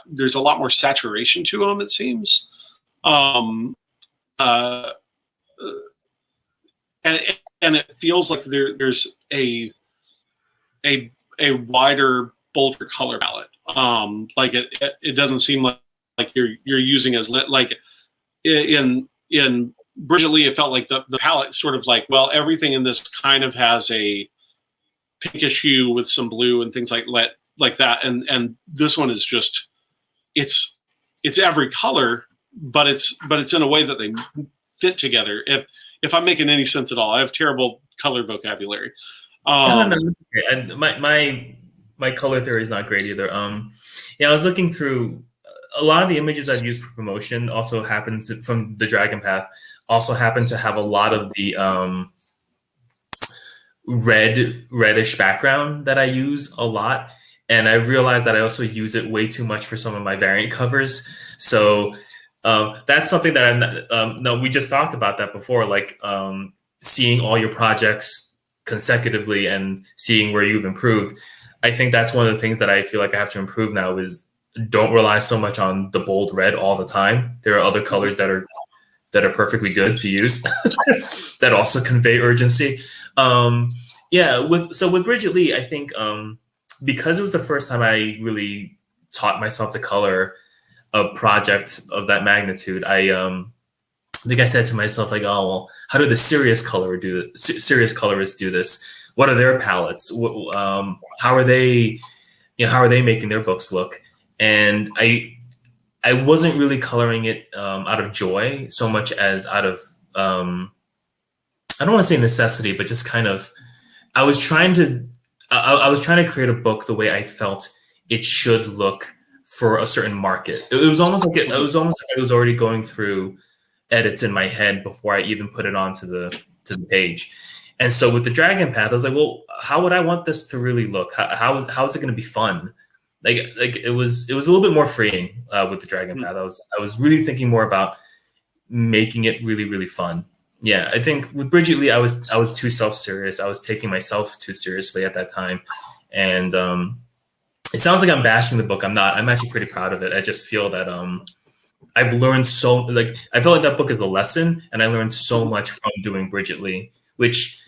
Speaker 1: there's a lot more saturation to them, it seems. And it feels like there's a wider, bolder color palette. Like it doesn't seem like you're using as like in Bridget Lee, it felt like the palette sort of like, well, everything in this kind of has a pinkish hue with some blue and things like that. And this one is just, it's every color, but it's in a way that they fit together. If I'm making any sense at all, I have terrible color vocabulary.
Speaker 2: And my color theory is not great either. I was looking through a lot of the images I've used for promotion. Also happens from the Dragon Path. Also happen to have a lot of the reddish background that I use a lot, and I've realized that I also use it way too much for some of my variant covers. So that's something that I'm not. We just talked about that before, like seeing all your projects consecutively and seeing where you've improved. I think that's one of the things that I feel like I have to improve now is don't rely so much on the bold red all the time. There are other colors that are perfectly good to use that also convey urgency. With Bridget Lee, I think because it was the first time I really taught myself to color a project of that magnitude, I think I said to myself, like, oh, well, how do the serious colorists do this? What are their palettes? How are they making their books look? And I wasn't really coloring it out of joy so much as out of I don't want to say necessity, but just kind of, I was trying to, I was trying to create a book the way I felt it should look for a certain market. It was almost like I was already going through edits in my head before I even put it onto the page. And so with the Dragon Path, I was like, well, how would I want this to really look? How is it going to be fun? Like it was a little bit more freeing with the Dragon Path. I was really thinking more about making it really, really fun. Yeah, I think with Bridget Lee, I was too self-serious. I was taking myself too seriously at that time, and it sounds like I'm bashing the book. I'm not. I'm actually pretty proud of it. I just feel that I've learned so, like, I feel like that book is a lesson, and I learned so much from doing Bridget Lee, which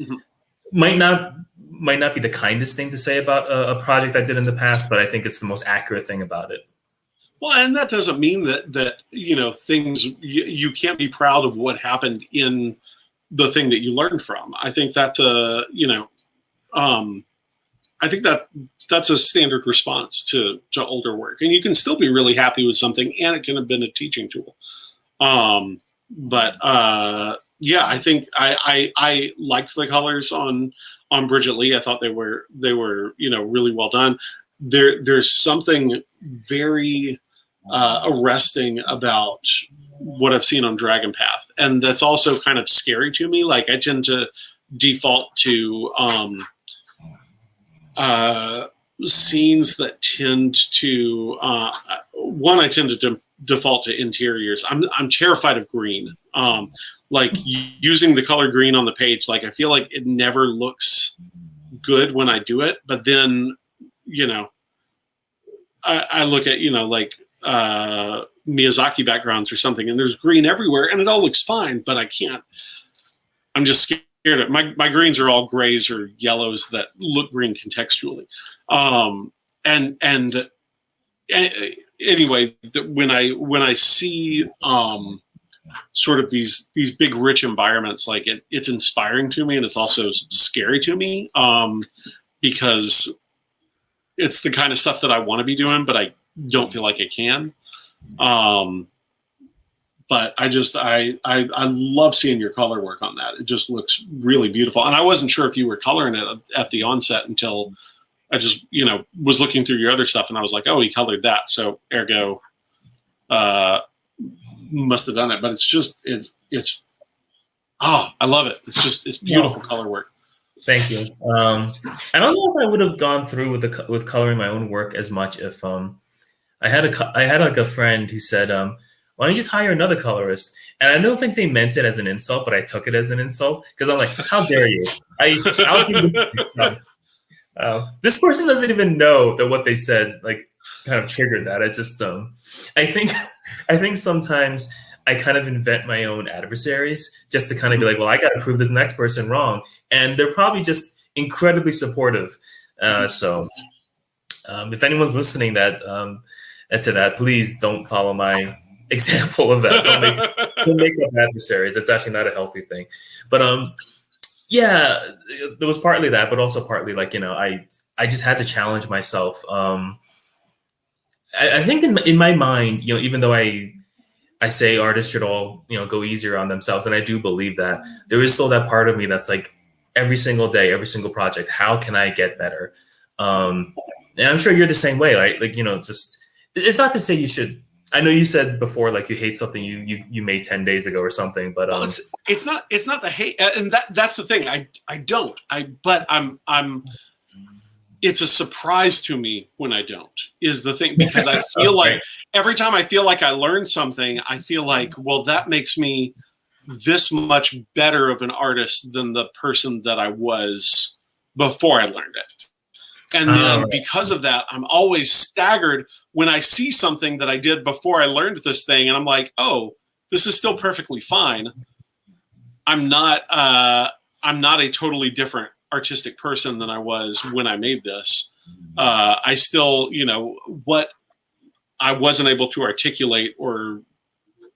Speaker 2: might not be the kindest thing to say about a project I did in the past, but I think it's the most accurate thing about it.
Speaker 1: Well, and that doesn't mean that you know, things, you can't be proud of what happened in the thing that you learned from. I think that you know, I think that's a standard response to older work, and you can still be really happy with something, and it can have been a teaching tool. But yeah, I think I liked the colors on Bridget Lee. I thought they were you know, really well done. There's something very arresting about what I've seen on Dragon Path, and that's also kind of scary to me. Like, I tend to default to scenes that tend to I tend to default to interiors. I'm terrified of green. Like, using the color green on the page, like, I feel like it never looks good when I do it, but then, you know, I look at, you know, like Miyazaki backgrounds or something, and there's green everywhere, and it all looks fine, but I can't. I'm just scared of my greens are all grays or yellows that look green contextually. And anyway, when I see sort of these big rich environments, like, it's inspiring to me, and it's also scary to me, because it's the kind of stuff that I want to be doing, but I don't feel like I can. But I love seeing your color work on that. It just looks really beautiful. And I wasn't sure if you were coloring it at the onset until I just, you know, was looking through your other stuff, and I was like, oh, he colored that. So ergo, must have done it. But it's I love it. It's beautiful color work.
Speaker 2: Thank you. I don't know if I would have gone through with coloring my own work as much if I had like a friend who said, why don't you just hire another colorist? And I don't think they meant it as an insult, but I took it as an insult, because I'm like, how dare you? I'll do this. This person doesn't even know that what they said, like, kind of triggered that. I just I think sometimes I kind of invent my own adversaries just to kind of be like, well, I got to prove this next person wrong, and they're probably just incredibly supportive. So if anyone's listening to that, please don't follow my example of that. Don't make up adversaries. It's actually not a healthy thing. But yeah, there was partly that, but also partly, like, you know, I just had to challenge myself. I think in my mind, you know, even though I say artists should all, you know, go easier on themselves, and I do believe that, there is still that part of me that's like, every single day, every single project, how can I get better? And I'm sure you're the same way. Like, you know, it's not to say you should. I know you said before, like, you hate something you made 10 days ago or something, but
Speaker 1: well, it's not the hate, and that's the thing. But I'm it's a surprise to me when I don't, is the thing, because I feel like every time I feel like I learn something, I feel like, well, that makes me this much better of an artist than the person that I was before I learned it. And then because of that, I'm always staggered when I see something that I did before I learned this thing, and I'm like, oh, this is still perfectly fine. I'm not a totally different artistic person than I was when I made this. I still, you know, what I wasn't able to articulate or,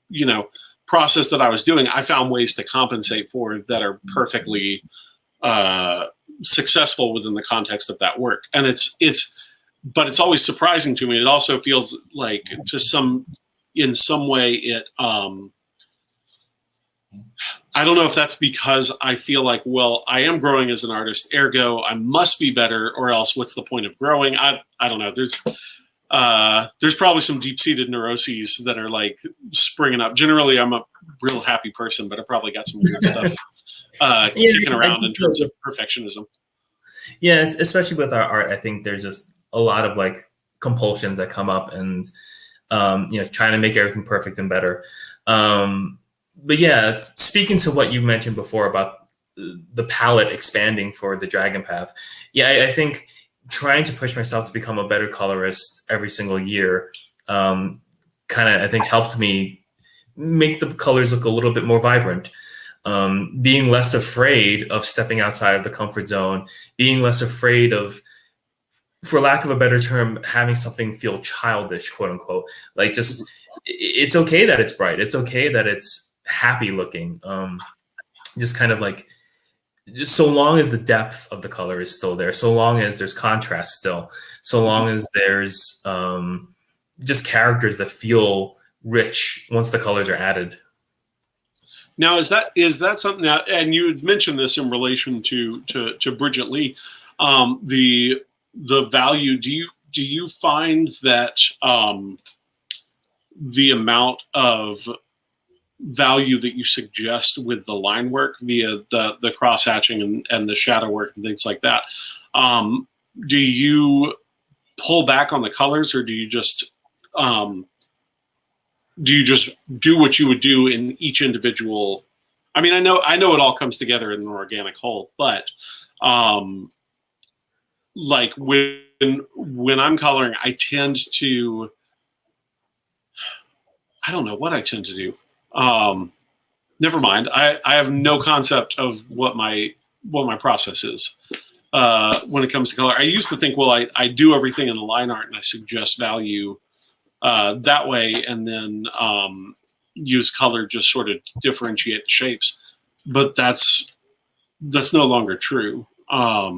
Speaker 1: you know, process that I was doing, I found ways to compensate for that are perfectly successful within the context of that work. And but it's always surprising to me. It also feels like, in some way, I I don't know if that's because I feel like, well, I am growing as an artist, ergo I must be better, or else what's the point of growing? I don't know. There's probably some deep-seated neuroses that are like springing up. Generally, I'm a real happy person, but I probably got some weird stuff kicking around in terms of perfectionism.
Speaker 2: Yeah, especially with our art, I think there's just a lot of like compulsions that come up, and trying to make everything perfect and better. But yeah, speaking to what you mentioned before about the palette expanding for the Dragon Path, yeah, I think trying to push myself to become a better colorist every single year kind of, I think, helped me make the colors look a little bit more vibrant. Being less afraid of stepping outside of the comfort zone, being less afraid of, for lack of a better term, having something feel childish, quote unquote. Like, just, it's okay that it's bright. It's okay that it's happy looking. Just kind of like, just so long as the depth of the color is still there, so long as there's contrast still, so long as there's just characters that feel rich once the colors are added.
Speaker 1: Now, is that something that, and you had mentioned this in relation to Bridget Lee, the value, do you find that the amount of value that you suggest with the line work via the cross hatching and the shadow work and things like that, do you pull back on the colors, or do you just do what you would do in each individual? I mean, I know it all comes together in an organic whole, but like when I'm coloring, I tend to, I don't know what I tend to do. Never mind. I have no concept of what my process is when it comes to color. I used to think, well, I do everything in the line art and I suggest value that way, and then use color just sort of differentiate the shapes. But that's no longer true. I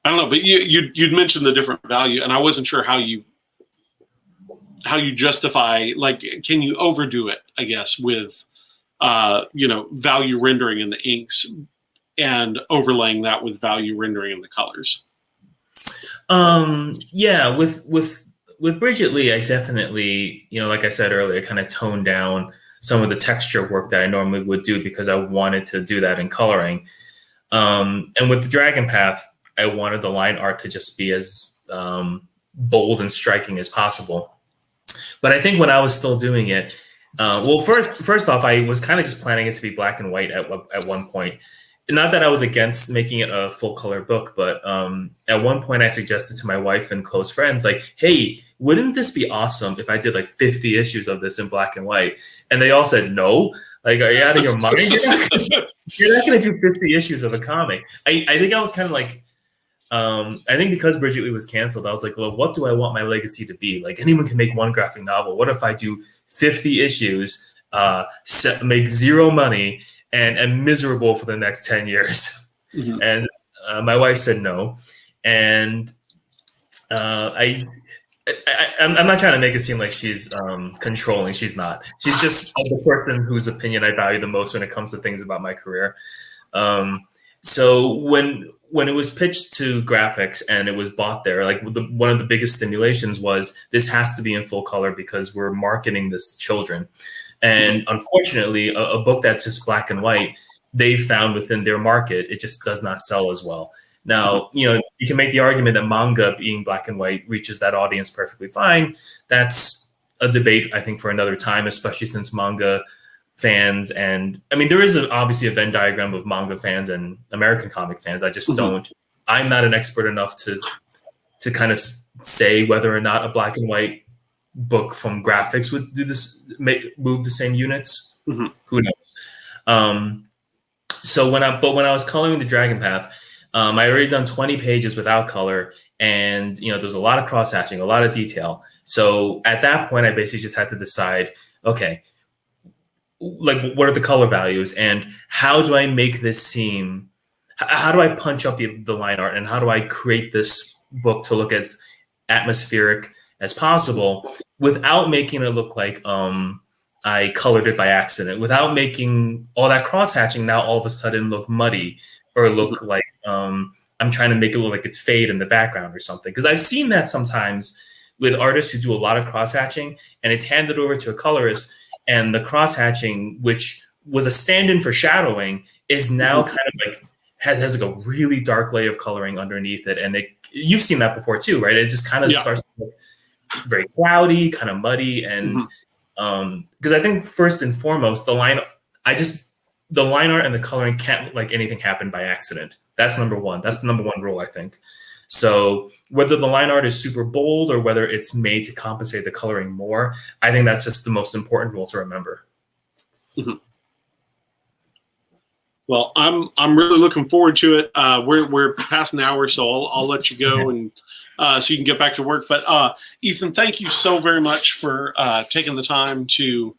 Speaker 1: don't know, but you'd mentioned the different value, and I wasn't sure how you justify, like, can you overdo it, I guess, with value rendering in the inks and overlaying that with value rendering in the colors?
Speaker 2: Yeah, with Bridget Lee, I definitely, like I said earlier, kind of toned down some of the texture work that I normally would do because I wanted to do that in coloring. And with the Dragon Path, I wanted the line art to just be as bold and striking as possible. But I think when I was still doing it, well, first off, I was kind of just planning it to be black and white at one point. Not that I was against making it a full color book, but at one point I suggested to my wife and close friends, like, hey, wouldn't this be awesome if I did like 50 issues of this in black and white? And they all said, no. Like, are you out of your mind? You're not going to do 50 issues of a comic. I think I was kind of like, I think because Bridget Lee was canceled, I was like, well, what do I want my legacy to be? Like, anyone can make one graphic novel. What if I do 50 issues, make zero money, and miserable for the next 10 years? Mm-hmm. And my wife said no. And I'm not trying to make it seem like she's controlling. She's not. She's just the person whose opinion I value the most when it comes to things about my career. So when it was pitched to Graphix and it was bought there, like one of the biggest stimulations was this has to be in full color because we're marketing this to children. And unfortunately, a book that's just black and white, they found within their market, it just does not sell as well. Now, you can make the argument that manga being black and white reaches that audience perfectly fine. That's a debate, I think, for another time, especially since manga fans, and I mean, there is obviously a Venn diagram of manga fans and American comic fans. I just don't, I'm not an expert enough to kind of say whether or not a black and white book from Graphix would do this, move the same units. Mm-hmm. Who knows? So when I was coloring the Dragon Path, I already done 20 pages without color, and there's a lot of cross hatching, a lot of detail. So at that point, I basically just had to decide, okay, like, what are the color values, and how do I make this seem? How do I punch up the line art, and how do I create this book to look as atmospheric as possible without making it look like I colored it by accident without making all that cross hatching now all of a sudden look muddy or look like I'm trying to make it look like it's fade in the background or something. Because I've seen that sometimes with artists who do a lot of cross hatching, and it's handed over to a colorist, and the cross hatching, which was a stand-in for shadowing, is now kind of like has like a really dark layer of coloring underneath it. And you've seen that before too, right? It just kind of starts to look very cloudy, kind of muddy, and because I think first and foremost, the line art and the coloring can't like anything happen by accident. That's number one. That's the number one rule, I think. So whether the line art is super bold or whether it's made to compensate the coloring more, I think that's just the most important rule to remember.
Speaker 1: Well, I'm really looking forward to it. We're past an hour, so I'll let you go and so you can get back to work. But Ethan, thank you so very much for taking the time to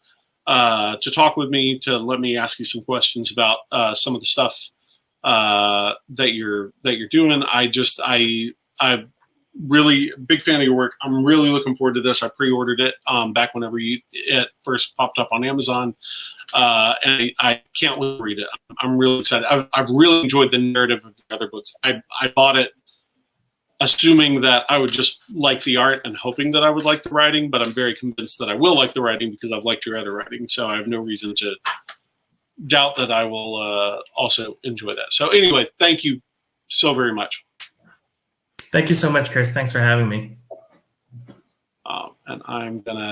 Speaker 1: talk with me, to let me ask you some questions about some of the stuff that you're doing. I'm really big fan of your work. I'm really looking forward to this. I pre-ordered it back whenever it first popped up on Amazon, and I can't wait to read it. I'm really excited. I've really enjoyed the narrative of the other books. I bought it assuming that I would just like the art and hoping that I would like the writing, but I'm very convinced that I will like the writing because I've liked your other writing. So I have no reason to doubt that I will also enjoy that. So anyway, thank you so very much.
Speaker 2: Thank you so much, Chris. Thanks for having me.
Speaker 1: And I'm going to